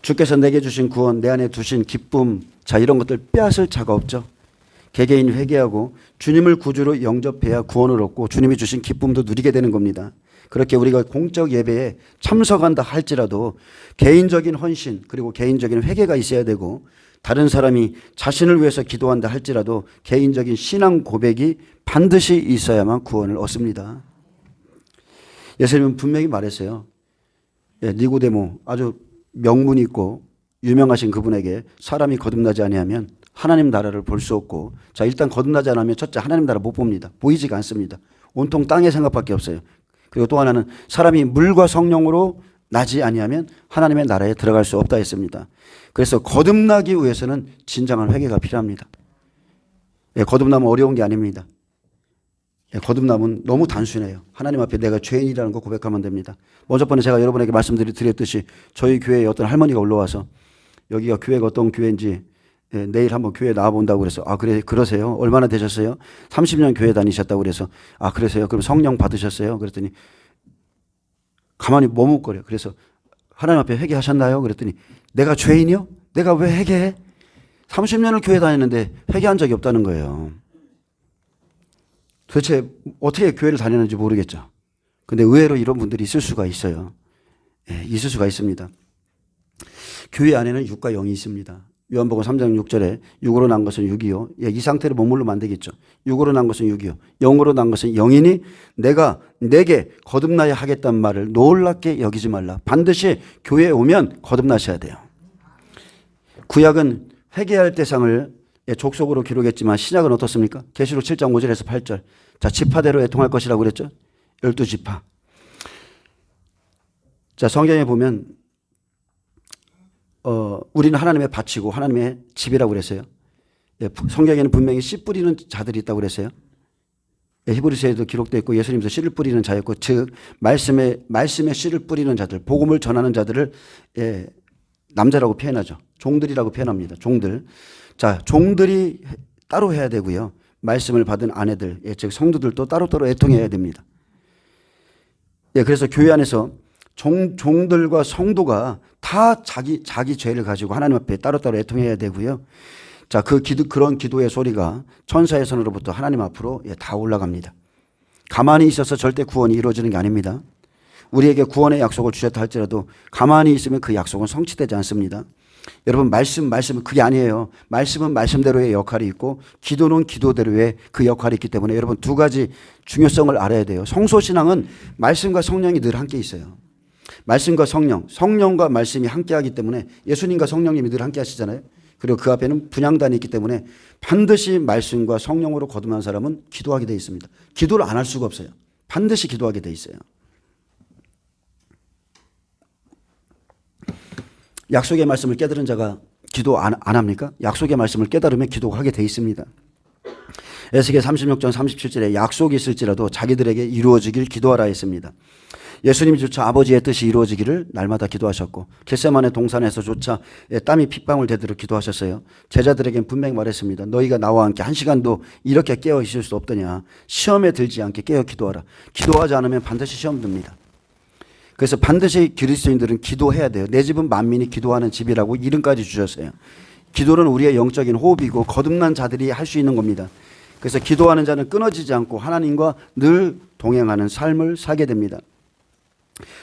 주께서 내게 주신 구원, 내 안에 두신 기쁨, 자 이런 것들 빼앗을 자가 없죠. 개개인 회개하고 주님을 구주로 영접해야 구원을 얻고 주님이 주신 기쁨도 누리게 되는 겁니다. 그렇게 우리가 공적 예배에 참석한다 할지라도 개인적인 헌신 그리고 개인적인 회개가 있어야 되고 다른 사람이 자신을 위해서 기도한다 할지라도 개인적인 신앙 고백이 반드시 있어야만 구원을 얻습니다. 예수님은 분명히 말했어요. 니고데모 아주 명문 있고 유명하신 그분에게 사람이 거듭나지 아니하면 하나님 나라를 볼 수 없고 자 일단 거듭나지 않으면 첫째 하나님 나라 못 봅니다. 보이지가 않습니다. 온통 땅의 생각밖에 없어요. 그리고 또 하나는 사람이 물과 성령으로 나지 아니하면 하나님의 나라에 들어갈 수 없다 했습니다. 그래서 거듭나기 위해서는 진정한 회개가 필요합니다. 거듭나면 어려운 게 아닙니다. 거듭남은 너무 단순해요. 하나님 앞에 내가 죄인이라는 거 고백하면 됩니다. 먼저 번에 제가 여러분에게 말씀드렸듯이 저희 교회에 어떤 할머니가 올라와서 여기가 교회가 어떤 교회인지 내일 한번 교회 나와본다고 그래서 그러세요? 얼마나 되셨어요? 30년 교회 다니셨다고 그래서 그러세요? 그럼 성령 받으셨어요? 그랬더니 가만히 머뭇거려. 그래서 하나님 앞에 회개하셨나요? 그랬더니 내가 죄인이요? 내가 왜 회개해? 30년을 교회 다녔는데 회개한 적이 없다는 거예요. 도대체 어떻게 교회를 다녔는지 모르겠죠. 근데 의외로 이런 분들이 있을 수가 있어요. 있을 수가 있습니다. 교회 안에는 육과 영이 있습니다. 요한복음 3장 6절에 육으로 난 것은 육이요. 이 상태를 머물러면 안 되겠죠. 육으로 난 것은 육이요. 영으로 난 것은 영이니 내가 내게 거듭나야 하겠다는 말을 놀랍게 여기지 말라. 반드시 교회에 오면 거듭나셔야 돼요. 구약은 회개할 대상을 족속으로 기록했지만 신약은 어떻습니까? 계시록 7장 5절에서 8절. 자, 지파대로 애통할 것이라고 그랬죠. 12지파. 자, 성경에 보면 우리는 하나님의 밭이고 하나님의 집이라고 그랬어요. 성경에는 분명히 씨 뿌리는 자들이 있다고 그랬어요. 히브리서에도 기록되어 있고 예수님도 씨를 뿌리는 자였고 즉 말씀의 씨를 뿌리는 자들, 복음을 전하는 자들을 남자라고 표현하죠. 종들이라고 표현합니다. 종들. 자, 종들이 따로 해야 되고요. 말씀을 받은 아내들, 즉 성도들도 따로따로 애통해야 됩니다. 그래서 교회 안에서 종들과 성도가 다 자기 죄를 가지고 하나님 앞에 따로따로 애통해야 되고요. 자, 그런 기도의 소리가 천사의 손으로부터 하나님 앞으로 다 올라갑니다. 가만히 있어서 절대 구원이 이루어지는 게 아닙니다. 우리에게 구원의 약속을 주셨다 할지라도 가만히 있으면 그 약속은 성취되지 않습니다. 여러분 말씀은 그게 아니에요. 말씀은 말씀대로의 역할이 있고 기도는 기도대로의 그 역할이 있기 때문에 여러분 두 가지 중요성을 알아야 돼요. 성소신앙은 말씀과 성령이 늘 함께 있어요. 말씀과 성령과 말씀이 함께하기 때문에 예수님과 성령님이 늘 함께 하시잖아요. 그리고 그 앞에는 분향단이 있기 때문에 반드시 말씀과 성령으로 거듭난 사람은 기도하게 되어 있습니다. 기도를 안 할 수가 없어요. 반드시 기도하게 되어 있어요. 약속의 말씀을 깨달은 자가 기도 안 합니까? 약속의 말씀을 깨달으면 기도하게 되어 있습니다. 에스겔 36장 37절에 약속이 있을지라도 자기들에게 이루어지길 기도하라 했습니다. 예수님조차 아버지의 뜻이 이루어지기를 날마다 기도하셨고 겟세마네 동산에서조차 땀이 핏방울 되도록 기도하셨어요. 제자들에겐 분명히 말했습니다. 너희가 나와 함께 한 시간도 이렇게 깨어 있을 수 없더냐. 시험에 들지 않게 깨어 기도하라. 기도하지 않으면 반드시 시험 듭니다. 그래서 반드시 그리스도인들은 기도해야 돼요. 내 집은 만민이 기도하는 집이라고 이름까지 주셨어요. 기도는 우리의 영적인 호흡이고 거듭난 자들이 할 수 있는 겁니다. 그래서 기도하는 자는 끊어지지 않고 하나님과 늘 동행하는 삶을 살게 됩니다.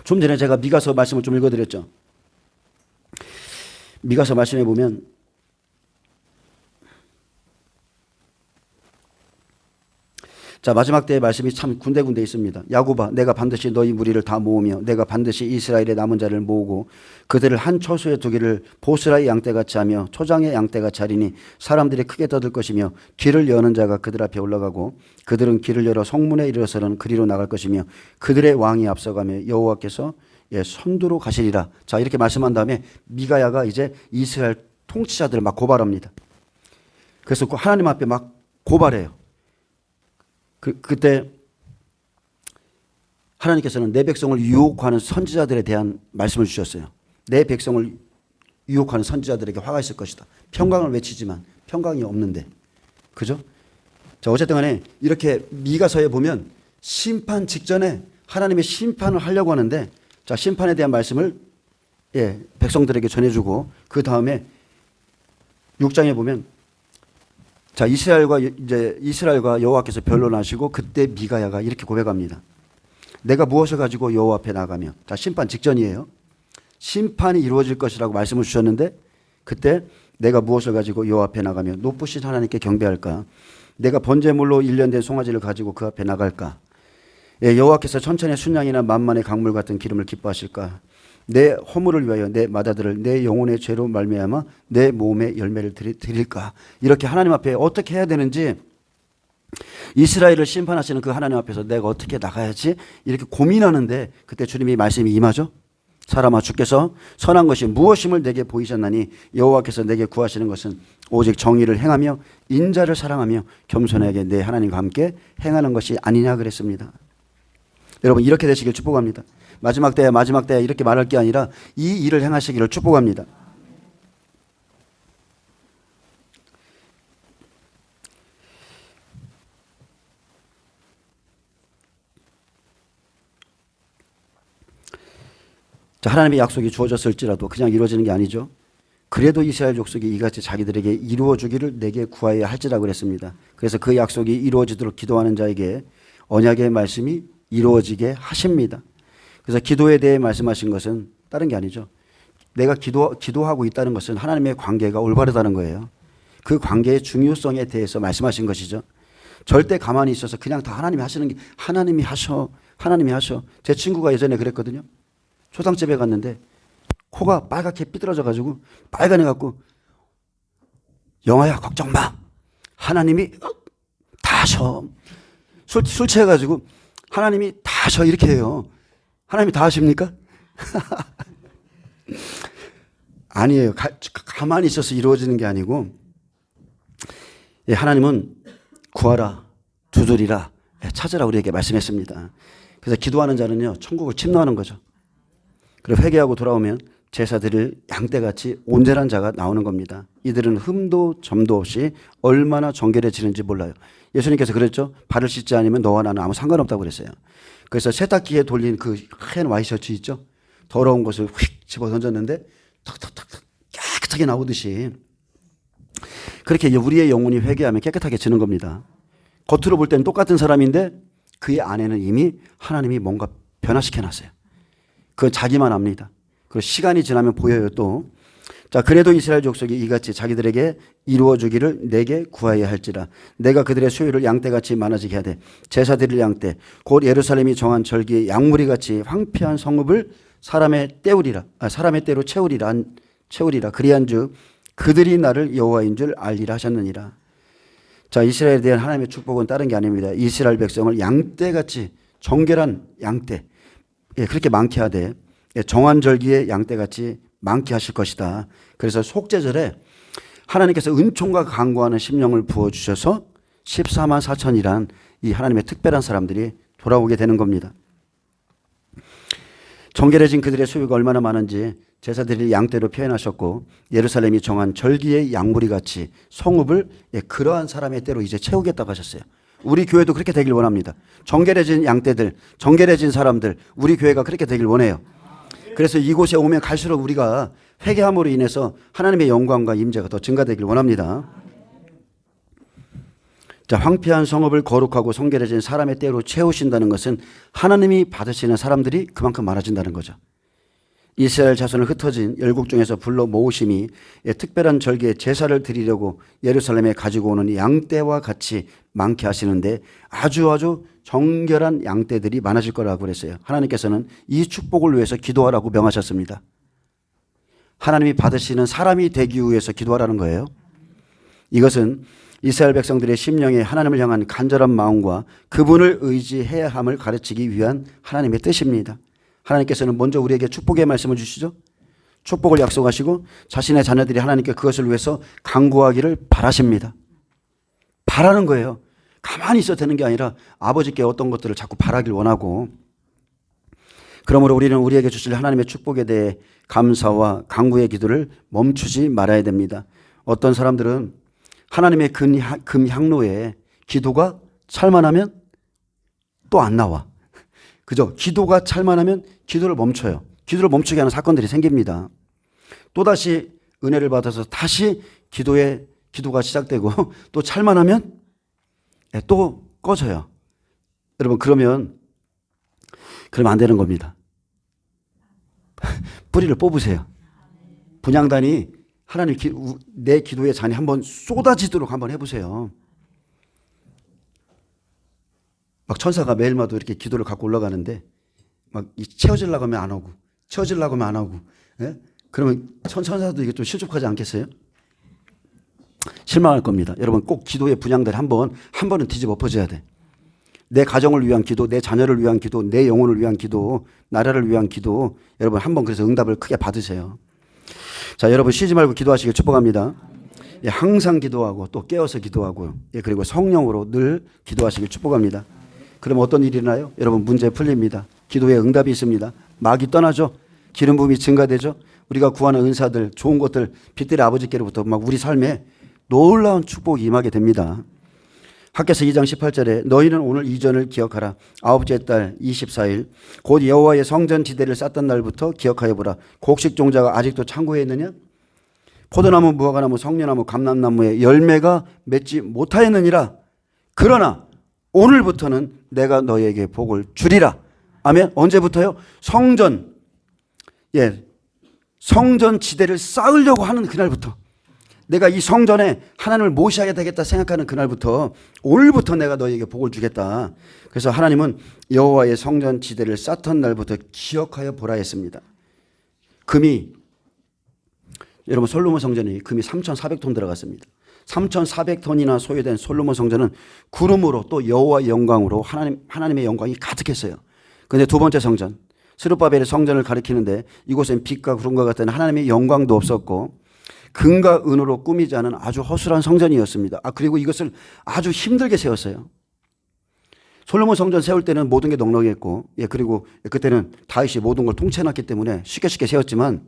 좀 전에 제가 미가서 말씀을 좀 읽어드렸죠. 미가서 말씀해 보면 자, 마지막 때의 말씀이 참 군데군데 있습니다. 야곱아, 내가 반드시 너희 무리를 다 모으며 내가 반드시 이스라엘의 남은 자를 모으고 그들을 한 처소에 두기를 보스라의 양떼같이 하며 초장의 양떼같이 하리니 사람들이 크게 떠들 것이며 길을 여는 자가 그들 앞에 올라가고 그들은 길을 열어 성문에 이르러서는 그리로 나갈 것이며 그들의 왕이 앞서가며 여호와께서 선두로 가시리라. 자, 이렇게 말씀한 다음에 미가야가 이제 이스라엘 통치자들을 막 고발합니다. 그래서 하나님 앞에 막 고발해요. 그때 하나님께서는 내 백성을 유혹하는 선지자들에 대한 말씀을 주셨어요. 내 백성을 유혹하는 선지자들에게 화가 있을 것이다. 평강을 외치지만 평강이 없는데. 그죠? 자, 어쨌든 간에 이렇게 미가서에 보면 심판 직전에 하나님의 심판을 하려고 하는데 자, 심판에 대한 말씀을 백성들에게 전해주고 그 다음에 6장에 보면 자, 이스라엘과 여호와께서 변론하시고 그때 미가야가 이렇게 고백합니다. 내가 무엇을 가지고 여호와 앞에 나가며 자, 심판 직전이에요. 심판이 이루어질 것이라고 말씀을 주셨는데 그때 내가 무엇을 가지고 여호와 앞에 나가며 높으신 하나님께 경배할까? 내가 번제물로 일련된 송아지를 가지고 그 앞에 나갈까? 여호와께서 천천의 순양이나 만만의 강물 같은 기름을 기뻐하실까? 내 허물을 위하여 내 마다들을 내 영혼의 죄로 말미암아 내 몸에 열매를 드릴까? 이렇게 하나님 앞에 어떻게 해야 되는지 이스라엘을 심판하시는 그 하나님 앞에서 내가 어떻게 나가야지 이렇게 고민하는데 그때 주님이 말씀이 임하죠. 사람아, 주께서 선한 것이 무엇임을 내게 보이셨나니 여호와께서 내게 구하시는 것은 오직 정의를 행하며 인자를 사랑하며 겸손하게 내 하나님과 함께 행하는 것이 아니냐 그랬습니다. 여러분, 이렇게 되시길 축복합니다. 마지막 때야 이렇게 말할 게 아니라 이 일을 행하시기를 축복합니다. 자, 하나님의 약속이 주어졌을지라도 그냥 이루어지는 게 아니죠. 그래도 이스라엘 족속이 이같이 자기들에게 이루어주기를 내게 구하여야 할지라 그랬습니다. 그래서 그 약속이 이루어지도록 기도하는 자에게 언약의 말씀이 이루어지게 하십니다. 그래서 기도에 대해 말씀하신 것은 다른 게 아니죠. 내가 기도하고 있다는 것은 하나님의 관계가 올바르다는 거예요. 그 관계의 중요성에 대해서 말씀하신 것이죠. 절대 가만히 있어서 그냥 다 하나님이 하시는 게 하나님이 하셔. 제 친구가 예전에 그랬거든요. 초상집에 갔는데 코가 빨갛게 삐뚤어져 가지고 빨간해 갖고 영아야 걱정 마. 하나님이 다 하셔. 술 취해 가지고 하나님이 다 하셔 이렇게 해요. 하나님이 다 하십니까? 아니에요. 가만히 있어서 이루어지는 게 아니고 하나님은 구하라, 두드리라, 찾으라 우리에게 말씀했습니다. 그래서 기도하는 자는요 천국을 침노하는 거죠. 그리고 회개하고 돌아오면 제사 드릴 양떼같이 온전한 자가 나오는 겁니다. 이들은 흠도 점도 없이 얼마나 정결해지는지 몰라요. 예수님께서 그랬죠. 발을 씻지 않으면 너와 나는 아무 상관없다고 그랬어요. 그래서 세탁기에 돌린 그 하얀 와이셔츠 있죠. 더러운 것을 휙 집어 던졌는데 탁탁탁탁 깨끗하게 나오듯이 그렇게 우리의 영혼이 회개하면 깨끗하게지는 겁니다. 겉으로 볼 때는 똑같은 사람인데 그의 안에는 이미 하나님이 뭔가 변화시켜놨어요. 그건 자기만 압니다. 그리고 시간이 지나면 보여요 또. 자, 그래도 이스라엘 족속이 이같이 자기들에게 이루어주기를 내게 구하여야 할지라. 내가 그들의 소유를 양떼같이 많아지게 하되 제사 드릴 양떼 곧 예루살렘이 정한 절기의 양무리같이 황폐한 성읍을 사람의 때로 채우리라. 그리한즉 그들이 나를 여호와인 줄 알리라 하셨느니라. 자, 이스라엘에 대한 하나님의 축복은 다른 게 아닙니다. 이스라엘 백성을 양떼같이 정결한 양떼 그렇게 많게 하되 정한 절기의 양떼같이 많게 하실 것이다. 그래서 속죄절에 하나님께서 은총과 간구하는 심령을 부어주셔서 14만 4천이란 이 하나님의 특별한 사람들이 돌아오게 되는 겁니다. 정결해진 그들의 소유가 얼마나 많은지 제사드릴 양떼로 표현하셨고 예루살렘이 정한 절기의 양무리같이 성읍을 그러한 사람의 때로 이제 채우겠다고 하셨어요. 우리 교회도 그렇게 되길 원합니다. 정결해진 양떼들, 정결해진 사람들, 우리 교회가 그렇게 되길 원해요. 그래서 이곳에 오면 갈수록 우리가 회개함으로 인해서 하나님의 영광과 임재가 더 증가되길 원합니다. 자, 황폐한 성읍을 거룩하고 성결해진 사람의 때로 채우신다는 것은 하나님이 받으시는 사람들이 그만큼 많아진다는 거죠. 이스라엘 자손을 흩어진 열국 중에서 불러 모으심이 특별한 절기에 제사를 드리려고 예루살렘에 가지고 오는 양떼와 같이 많게 하시는데 아주 정결한 양떼들이 많아질 거라고 그랬어요. 하나님께서는 이 축복을 위해서 기도하라고 명하셨습니다. 하나님이 받으시는 사람이 되기 위해서 기도하라는 거예요. 이것은 이스라엘 백성들의 심령에 하나님을 향한 간절한 마음과 그분을 의지해야 함을 가르치기 위한 하나님의 뜻입니다. 하나님께서는 먼저 우리에게 축복의 말씀을 주시죠. 축복을 약속하시고 자신의 자녀들이 하나님께 그것을 위해서 간구하기를 바라십니다. 바라는 거예요. 가만히 있어도 되는 게 아니라 아버지께 어떤 것들을 자꾸 바라길 원하고, 그러므로 우리는 우리에게 주실 하나님의 축복에 대해 감사와 간구의 기도를 멈추지 말아야 됩니다. 어떤 사람들은 하나님의 금 향로에 기도가 찰만하면 또 안 나와. 그죠? 기도가 찰만하면 기도를 멈춰요. 기도를 멈추게 하는 사건들이 생깁니다. 또다시 은혜를 받아서 다시 기도가 시작되고 또 찰만하면 또 꺼져요. 여러분, 그러면 안 되는 겁니다. 뿌리를 뽑으세요. 분향단이 하나님 내 기도의 잔이 한번 쏟아지도록 한번 해보세요. 막 천사가 매일마다 이렇게 기도를 갖고 올라가는데 막 채워지려고 하면 안 오고 채워지려고 하면 안 오고, 예? 그러면 천사도 이게 좀 실족하지 않겠어요? 실망할 겁니다. 여러분, 꼭 기도의 분향단이 한 번은 뒤집어 엎어져야 돼. 내 가정을 위한 기도, 내 자녀를 위한 기도, 내 영혼을 위한 기도, 나라를 위한 기도, 여러분 한번 그래서 응답을 크게 받으세요. 자, 여러분 쉬지 말고 기도하시길 축복합니다. 예, 항상 기도하고 또 깨어서 기도하고요. 예, 그리고 성령으로 늘 기도하시길 축복합니다. 그럼 어떤 일이 일어나요? 여러분, 문제 풀립니다. 기도에 응답이 있습니다. 마귀 떠나죠. 기름 부음이 증가되죠. 우리가 구하는 은사들, 좋은 것들, 빛들의 아버지께로부터 막 우리 삶에 놀라운 축복이 임하게 됩니다. 학개서 2장 18절에 너희는 오늘 이전을 기억하라. 아홉째 달 24일 곧 여호와의 성전 지대를 쌓던 날부터 기억하여 보라. 곡식 종자가 아직도 창고에 있느냐? 포도나무, 무화과나무, 성려나무, 감람나무에 열매가 맺지 못하였느니라. 그러나 오늘부터는 내가 너희에게 복을 주리라. 아멘. 언제부터요? 성전 지대를 쌓으려고 하는 그날부터, 내가 이 성전에 하나님을 모셔야 되겠다 생각하는 그날부터, 오늘부터 내가 너희에게 복을 주겠다. 그래서 하나님은 여호와의 성전 지대를 쌓던 날부터 기억하여 보라 했습니다. 여러분, 솔로몬 성전이 금이 3,400톤 들어갔습니다. 3,400톤이나 소요된 솔로몬 성전은 구름으로 또 여호와의 영광으로 하나님의 영광이 가득했어요. 그런데 두 번째 성전, 스룹바벨의 성전을 가리키는데 이곳엔 빛과 구름과 같은 하나님의 영광도 없었고 금과 은으로 꾸미지 않은 아주 허술한 성전이었습니다. 그리고 이것을 아주 힘들게 세웠어요. 솔로몬 성전 세울 때는 모든 게 넉넉했고, 그리고 그때는 다윗이 모든 걸 통째해놨기 때문에 쉽게 세웠지만,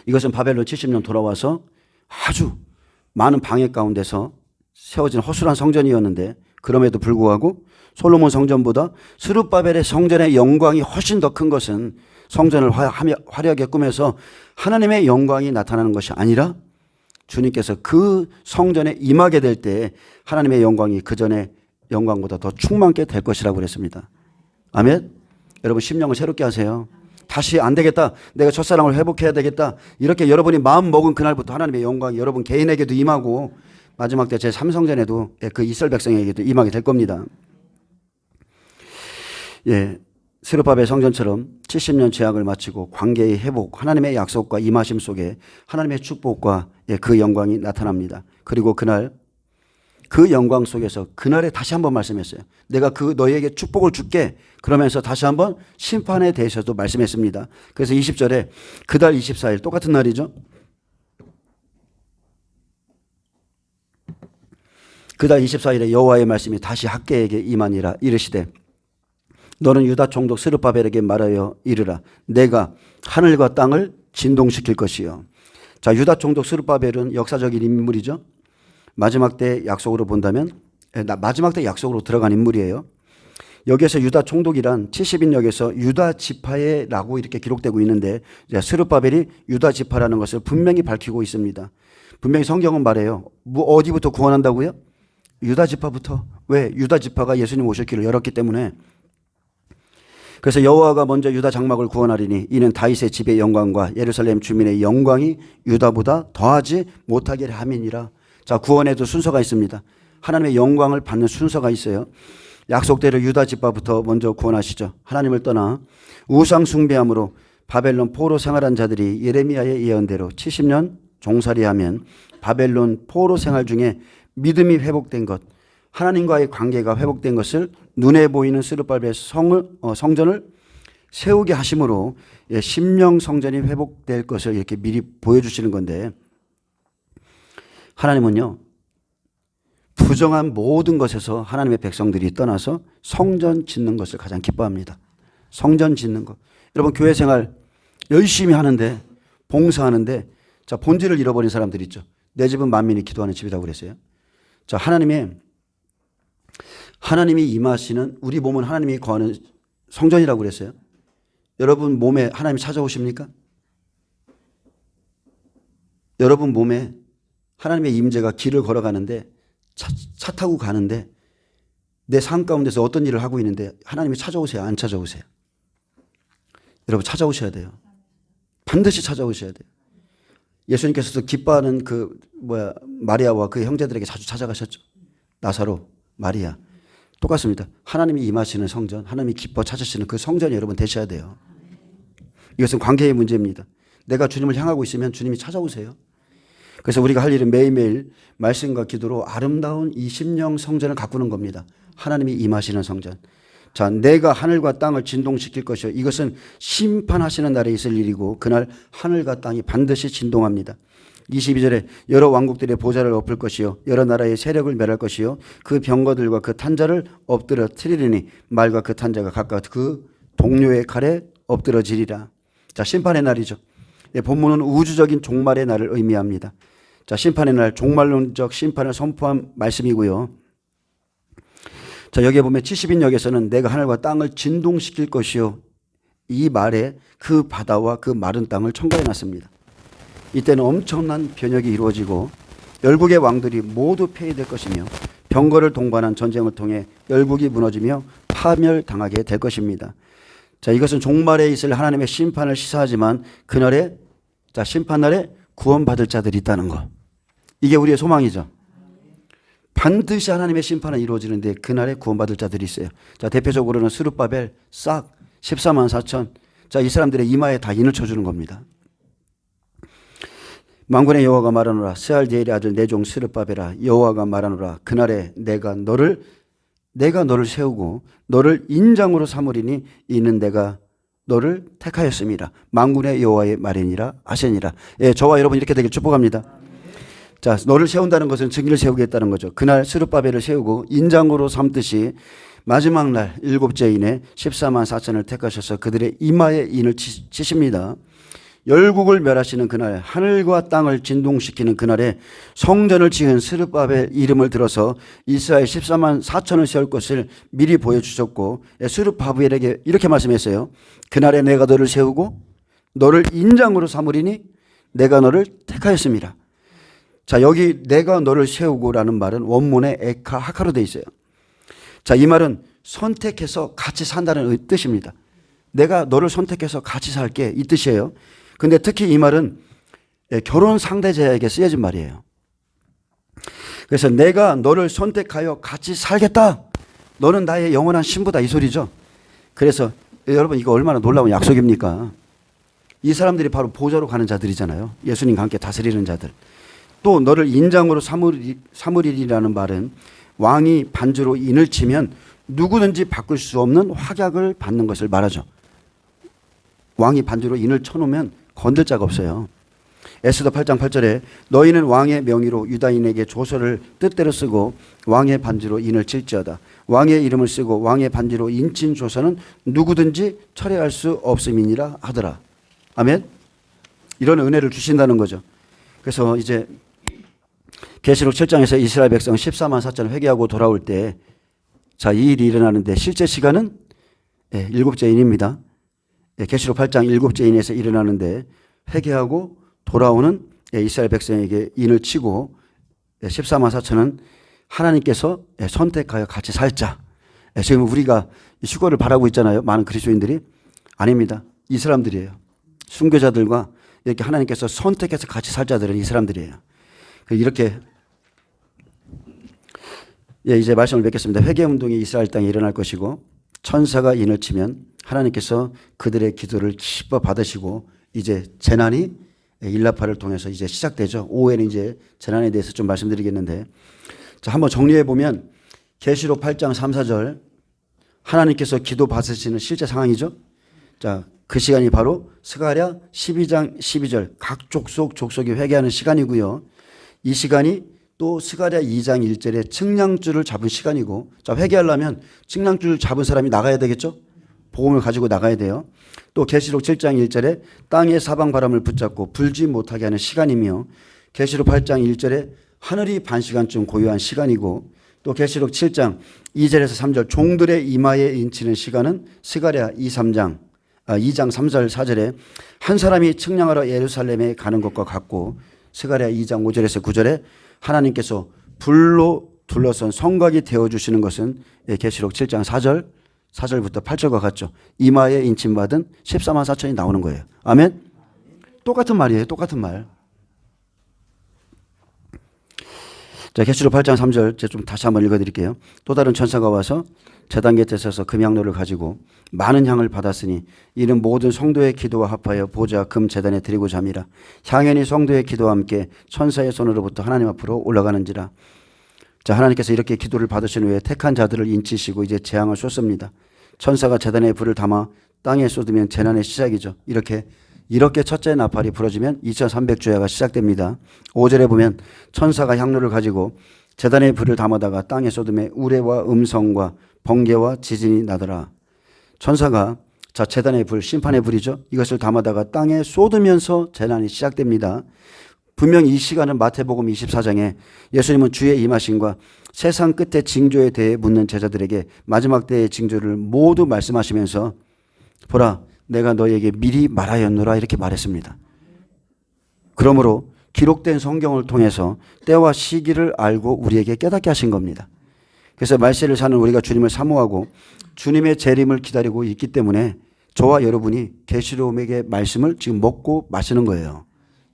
이것은 바벨론 70년 돌아와서 아주 많은 방해 가운데서 세워진 허술한 성전이었는데, 그럼에도 불구하고 솔로몬 성전보다 스룹바벨의 성전의 영광이 훨씬 더 큰 것은 성전을 화려하게 꾸며서 하나님의 영광이 나타나는 것이 아니라 주님께서 그 성전에 임하게 될 때 하나님의 영광이 그 전의 영광보다 더 충만케 될 것이라고 그랬습니다. 아멘. 여러분, 심령을 새롭게 하세요. 다시 안 되겠다, 내가 첫사랑을 회복해야 되겠다, 이렇게 여러분이 마음 먹은 그날부터 하나님의 영광이 여러분 개인에게도 임하고 마지막 때 제3성전에도 그 이스라엘 백성에게도 임하게 될 겁니다. 스룹바벨 성전처럼 70년 죄악을 마치고 관계의 회복, 하나님의 약속과 임하심 속에 하나님의 축복과 그 영광이 나타납니다. 그리고 그날 그 영광 속에서 그날에 다시 한번 말씀했어요. 내가 너희에게 축복을 줄게. 그러면서 다시 한번 심판에 대해서도 말씀했습니다. 그래서 20절에 그 달 24일, 똑같은 날이죠. 그 달 24일에 여호와의 말씀이 다시 학개에게 임하니라. 이르시되 너는 유다 총독 스룹바벨에게 말하여 이르라. 내가 하늘과 땅을 진동시킬 것이요. 자, 유다 총독 스룹바벨은 역사적인 인물이죠. 마지막 때 약속으로 본다면 마지막 때 약속으로 들어간 인물이에요. 여기에서 유다 총독이란 70인역에서 유다 지파의라고 이렇게 기록되고 있는데 스룹바벨이 유다 지파라는 것을 분명히 밝히고 있습니다. 분명히 성경은 말해요. 어디부터 구원한다고요? 유다 지파부터. 왜? 유다 지파가 예수님 오실 길을 열었기 때문에. 그래서 여호와가 먼저 유다 장막을 구원하리니 이는 다윗의 집의 영광과 예루살렘 주민의 영광이 유다보다 더하지 못하게 함이니라. 자, 구원에도 순서가 있습니다. 하나님의 영광을 받는 순서가 있어요. 약속대로 유다 지파부터 먼저 구원하시죠. 하나님을 떠나 우상 숭배함으로 바벨론 포로 생활한 자들이 예레미야의 예언대로 70년 종살이하면 바벨론 포로 생활 중에 믿음이 회복된 것, 하나님과의 관계가 회복된 것을 눈에 보이는 스룹바벨의 성전을 세우게 하심으로 심령 성전이 회복될 것을 이렇게 미리 보여주시는 건데, 하나님은요 부정한 모든 것에서 하나님의 백성들이 떠나서 성전 짓는 것을 가장 기뻐합니다. 성전 짓는 것. 여러분 교회 생활 열심히 하는데, 봉사하는데, 자, 본질을 잃어버린 사람들 있죠. 내 집은 만민이 기도하는 집이라고 그랬어요. 자, 하나님이 임하시는, 우리 몸은 하나님이 거하는 성전이라고 그랬어요. 여러분 몸에 하나님이 찾아오십니까? 여러분 몸에 하나님의 임재가 길을 걸어가는데, 차 타고 가는데 내 삶 가운데서 어떤 일을 하고 있는데 하나님이 찾아오세요? 안 찾아오세요? 여러분 찾아오셔야 돼요. 반드시 찾아오셔야 돼요. 예수님께서도 기뻐하는 마리아와 그 형제들에게 자주 찾아가셨죠. 나사로, 마리아. 똑같습니다. 하나님이 임하시는 성전, 하나님이 기뻐 찾으시는 그 성전이 여러분 되셔야 돼요. 이것은 관계의 문제입니다. 내가 주님을 향하고 있으면 주님이 찾아오세요. 그래서 우리가 할 일은 매일매일 말씀과 기도로 아름다운 이 심령 성전을 가꾸는 겁니다. 하나님이 임하시는 성전. 자, 내가 하늘과 땅을 진동시킬 것이요. 이것은 심판하시는 날에 있을 일이고 그날 하늘과 땅이 반드시 진동합니다. 22절에 여러 왕국들의 보좌를 엎을 것이요 여러 나라의 세력을 멸할 것이요 그 병거들과 그 탄자를 엎드려 트리리니 말과 그 탄자가 각각 그 동료의 칼에 엎드러지리라. 자, 심판의 날이죠. 본문은 우주적인 종말의 날을 의미합니다. 자, 심판의 날, 종말론적 심판을 선포한 말씀이고요. 자, 여기에 보면 70인역에서는 내가 하늘과 땅을 진동시킬 것이요 이 말에 그 바다와 그 마른 땅을 첨가해 놨습니다. 이때는 엄청난 변혁이 이루어지고 열국의 왕들이 모두 폐위될 것이며 병거를 동반한 전쟁을 통해 열국이 무너지며 파멸당하게 될 것입니다. 자, 이것은 종말에 있을 하나님의 심판을 시사하지만 그날에, 자, 심판날에 구원받을 자들이 있다는 것. 이게 우리의 소망이죠. 반드시 하나님의 심판은 이루어지는데 그날에 구원받을 자들이 있어요. 자, 대표적으로는 스룹바벨 싹 14만 4천. 자, 이 사람들의 이마에 다 인을 쳐주는 겁니다. 만군의 여호와가 말하노라 스알디엘의 아들 내 종 스룹바벨아 여호와가 말하노라 그날에 내가 너를 세우고 너를 인장으로 삼으리니 이는 내가 너를 택하였음이라. 만군의 여호와의 말이니라 하시니라. 예, 저와 여러분 이렇게 되길 축복합니다. 자, 너를 세운다는 것은 증인을 세우겠다는 거죠. 그날 스룹바벨을 세우고 인장으로 삼듯이 마지막 날 일곱째인의 14만 4천을 택하셔서 그들의 이마에 인을 치십니다. 열국을 멸하시는 그날, 하늘과 땅을 진동시키는 그날에 성전을 지은 스룹바벨 이름을 들어서 이스라엘 14만 4천을 세울 것을 미리 보여주셨고, 스룹바벨에게 이렇게 말씀했어요. 그날에 내가 너를 세우고 너를 인장으로 삼으리니 내가 너를 택하였습니다. 자, 여기 내가 너를 세우고라는 말은 원문에 에카 하카로 되어 있어요. 자, 이 말은 선택해서 같이 산다는 뜻입니다. 내가 너를 선택해서 같이 살게, 이 뜻이에요. 근데 특히 이 말은 결혼 상대자에게 쓰여진 말이에요. 그래서 내가 너를 선택하여 같이 살겠다. 너는 나의 영원한 신부다, 이 소리죠. 그래서 여러분 이거 얼마나 놀라운 약속입니까? 이 사람들이 바로 보좌로 가는 자들이잖아요. 예수님과 함께 다스리는 자들. 또 너를 인장으로 삼으리라는 말은 왕이 반주로 인을 치면 누구든지 바꿀 수 없는 확약을 받는 것을 말하죠. 왕이 반주로 인을 쳐놓으면 건들 자가 없어요. 에스더 8장 8절에 너희는 왕의 명의로 유다인에게 조서를 뜻대로 쓰고 왕의 반주로 인을 칠지어다. 왕의 이름을 쓰고 왕의 반주로 인친 조서는 누구든지 철회할 수 없음이니라 하더라. 아멘. 이런 은혜를 주신다는 거죠. 그래서 이제 계시록 7장에서 이스라엘 백성 14만 4천 회개하고 돌아올 때, 자, 이 일이 일어나는데 실제 시간은 일곱째 인입니다. 계시록 8장 일곱째 인에서 일어나는데 회개하고 돌아오는 이스라엘 백성에게 인을 치고 14만 4천은 하나님께서 선택하여 같이 살자. 지금 우리가 휴거를 바라고 있잖아요. 많은 그리스도인들이. 아닙니다. 이 사람들이에요. 순교자들과 이렇게 하나님께서 선택해서 같이 살 자들은 이 사람들이에요. 이렇게 이제 말씀을 맺겠습니다. 회개운동이 이스라엘 땅에 일어날 것이고 천사가 인을 치면 하나님께서 그들의 기도를 기뻐 받으시고 이제 재난이 일나파를 통해서 이제 시작되죠. 오후에는 이제 재난에 대해서 좀 말씀드리겠는데, 자, 한번 정리해 보면 계시록 8장 3, 4절 하나님께서 기도 받으시는 실제 상황이죠. 자, 그 시간이 바로 스가랴 12장 12절 각 족속이 회개하는 시간이고요. 이 시간이 또 스가랴 2장 1절에 측량줄을 잡은 시간이고, 자, 회개하려면 측량줄 잡은 사람이 나가야 되겠죠. 복음을 가지고 나가야 돼요. 또 계시록 7장 1절에 땅의 사방 바람을 붙잡고 불지 못하게 하는 시간이며, 계시록 8장 1절에 하늘이 반시간쯤 고요한 시간이고, 또 계시록 7장 2절에서 3절 종들의 이마에 인치는 시간은 스가랴 2장 3절 4절에 한 사람이 측량하러 예루살렘에 가는 것과 같고, 스가랴 2장 5절에서 9절에 하나님께서 불로 둘러선 성곽이 되어주시는 것은 계시록 7장 4절부터 8절과 같죠. 이마에 인침받은 14만 4천이 나오는 거예요. 아멘? 똑같은 말이에요. 똑같은 말. 자, 계시록 8장 3절 제가 좀 다시 한번 읽어드릴게요. 또 다른 천사가 와서 제단 곁에 서서 금향로를 가지고 많은 향을 받았으니 이는 모든 성도의 기도와 합하여 보좌 금 제단에 드리고자 함이라. 향연이 성도의 기도와 함께 천사의 손으로부터 하나님 앞으로 올라가는지라. 자, 하나님께서 이렇게 기도를 받으신 후에 택한 자들을 인치시고 이제 재앙을 쏟습니다. 천사가 제단에 불을 담아 땅에 쏟으면 재난의 시작이죠. 이렇게 첫째 나팔이 부러지면 2300주야가 시작됩니다. 5절에 보면 천사가 향로를 가지고 제단에 불을 담아다가 땅에 쏟음에 우레와 음성과 번개와 지진이 나더라. 천사가, 자, 제단의 불, 심판의 불이죠. 이것을 담아다가 땅에 쏟으면서 재난이 시작됩니다. 분명 이 시간은 마태복음 24장에 예수님은 주의 임하심과 세상 끝의 징조에 대해 묻는 제자들에게 마지막 때의 징조를 모두 말씀하시면서 보라, 내가 너에게 미리 말하였노라 이렇게 말했습니다. 그러므로 기록된 성경을 통해서 때와 시기를 알고 우리에게 깨닫게 하신 겁니다. 그래서 말세를 사는 우리가 주님을 사모하고 주님의 재림을 기다리고 있기 때문에 저와 여러분이 계시록의 말씀을 지금 먹고 마시는 거예요.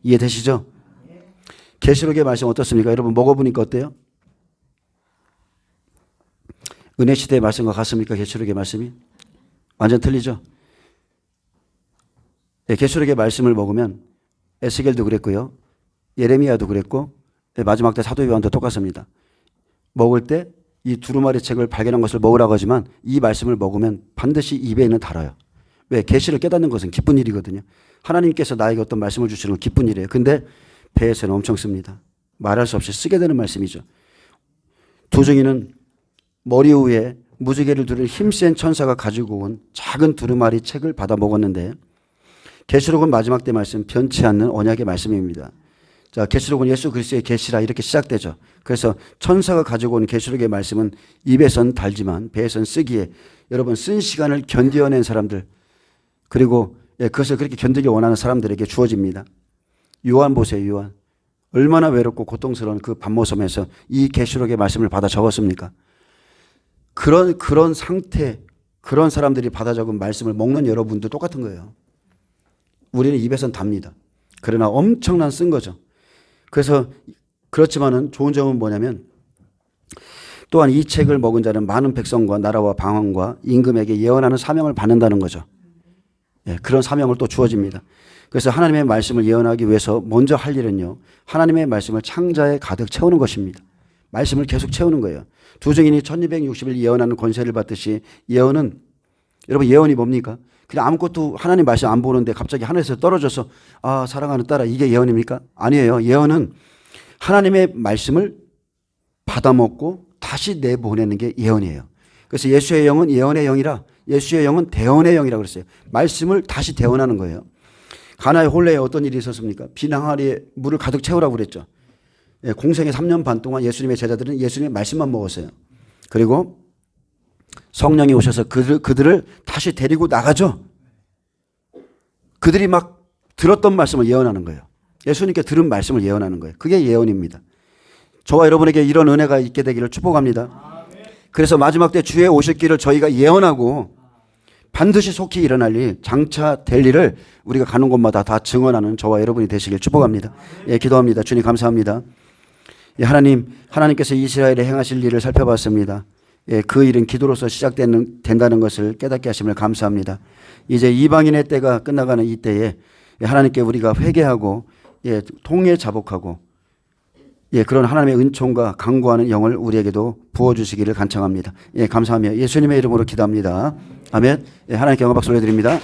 이해되시죠? 계시록의 말씀 어떻습니까? 여러분 먹어보니까 어때요? 은혜 시대의 말씀과 같습니까? 계시록의 말씀이? 완전 틀리죠? 계시록의 말씀을 먹으면 에스겔도 그랬고요. 예레미야도 그랬고 마지막 때 사도 요한도 똑같습니다. 먹을 때 이 두루마리 책을 발견한 것을 먹으라고 하지만 이 말씀을 먹으면 반드시 입에 있는 달아요. 왜? 계시를 깨닫는 것은 기쁜 일이거든요. 하나님께서 나에게 어떤 말씀을 주시는 건 기쁜 일이에요. 근데 배에서는 엄청 씁니다. 말할 수 없이 쓰게 되는 말씀이죠. 두중이는 머리 위에 무지개를 두른 힘센 천사가 가지고 온 작은 두루마리 책을 받아 먹었는데, 계시록은 마지막 때 말씀, 변치 않는 언약의 말씀입니다. 자, 계시록은 예수 그리스도의 계시라 이렇게 시작되죠. 그래서 천사가 가지고 온 계시록의 말씀은 입에선 달지만 배에선 쓰기에, 여러분 쓴 시간을 견뎌낸 사람들, 그리고 그것을 그렇게 견디기 원하는 사람들에게 주어집니다. 요한 보세요. 요한 얼마나 외롭고 고통스러운 그 밤모섬에서 이 계시록의 말씀을 받아 적었습니까? 그런 상태, 그런 사람들이 받아 적은 말씀을 먹는 여러분도 똑같은 거예요. 우리는 입에선 답니다. 그러나 엄청난 쓴 거죠. 그래서 그렇지만은 좋은 점은 뭐냐면, 또한 이 책을 먹은 자는 많은 백성과 나라와 방언과 임금에게 예언하는 사명을 받는다는 거죠. 그런 사명을 또 주어집니다. 그래서 하나님의 말씀을 예언하기 위해서 먼저 할 일은요, 하나님의 말씀을 창자에 가득 채우는 것입니다. 말씀을 계속 채우는 거예요. 두 증인이 1260일 예언하는 권세를 받듯이, 예언은, 여러분 예언이 뭡니까? 그냥 아무것도 하나님 말씀 안 보는데 갑자기 하늘에서 떨어져서 아, 사랑하는 딸아, 이게 예언입니까? 아니에요. 예언은 하나님의 말씀을 받아먹고 다시 내보내는 게 예언이에요. 그래서 예수의 영은 예언의 영이라, 예수의 영은 대언의 영이라고 그랬어요. 말씀을 다시 대언하는 거예요. 가나의 혼례에 어떤 일이 있었습니까? 빈 항아리에 물을 가득 채우라고 그랬죠. 공생의 3년 반 동안 예수님의 제자들은 예수님의 말씀만 먹었어요. 그리고 성령이 오셔서 그들을 다시 데리고 나가죠. 그들이 막 들었던 말씀을 예언하는 거예요. 예수님께 들은 말씀을 예언하는 거예요. 그게 예언입니다. 저와 여러분에게 이런 은혜가 있게 되기를 축복합니다. 그래서 마지막 때 주의 오실 길을 저희가 예언하고 반드시 속히 일어날 일, 장차 될 일을 우리가 가는 곳마다 다 증언하는 저와 여러분이 되시길 축복합니다. 예, 기도합니다. 주님 감사합니다. 예, 하나님께서 이스라엘에 행하실 일을 살펴봤습니다. 예, 그 일은 기도로서 시작된다는 것을 깨닫게 하심을 감사합니다. 이제 이방인의 때가 끝나가는 이 때에 하나님께 우리가 회개하고 통회 자복하고 그런 하나님의 은총과 강구하는 영을 우리에게도 부어주시기를 간청합니다. 감사하며 예수님의 이름으로 기도합니다. 아멘. 하나님께 영광 박수 올려드립니다.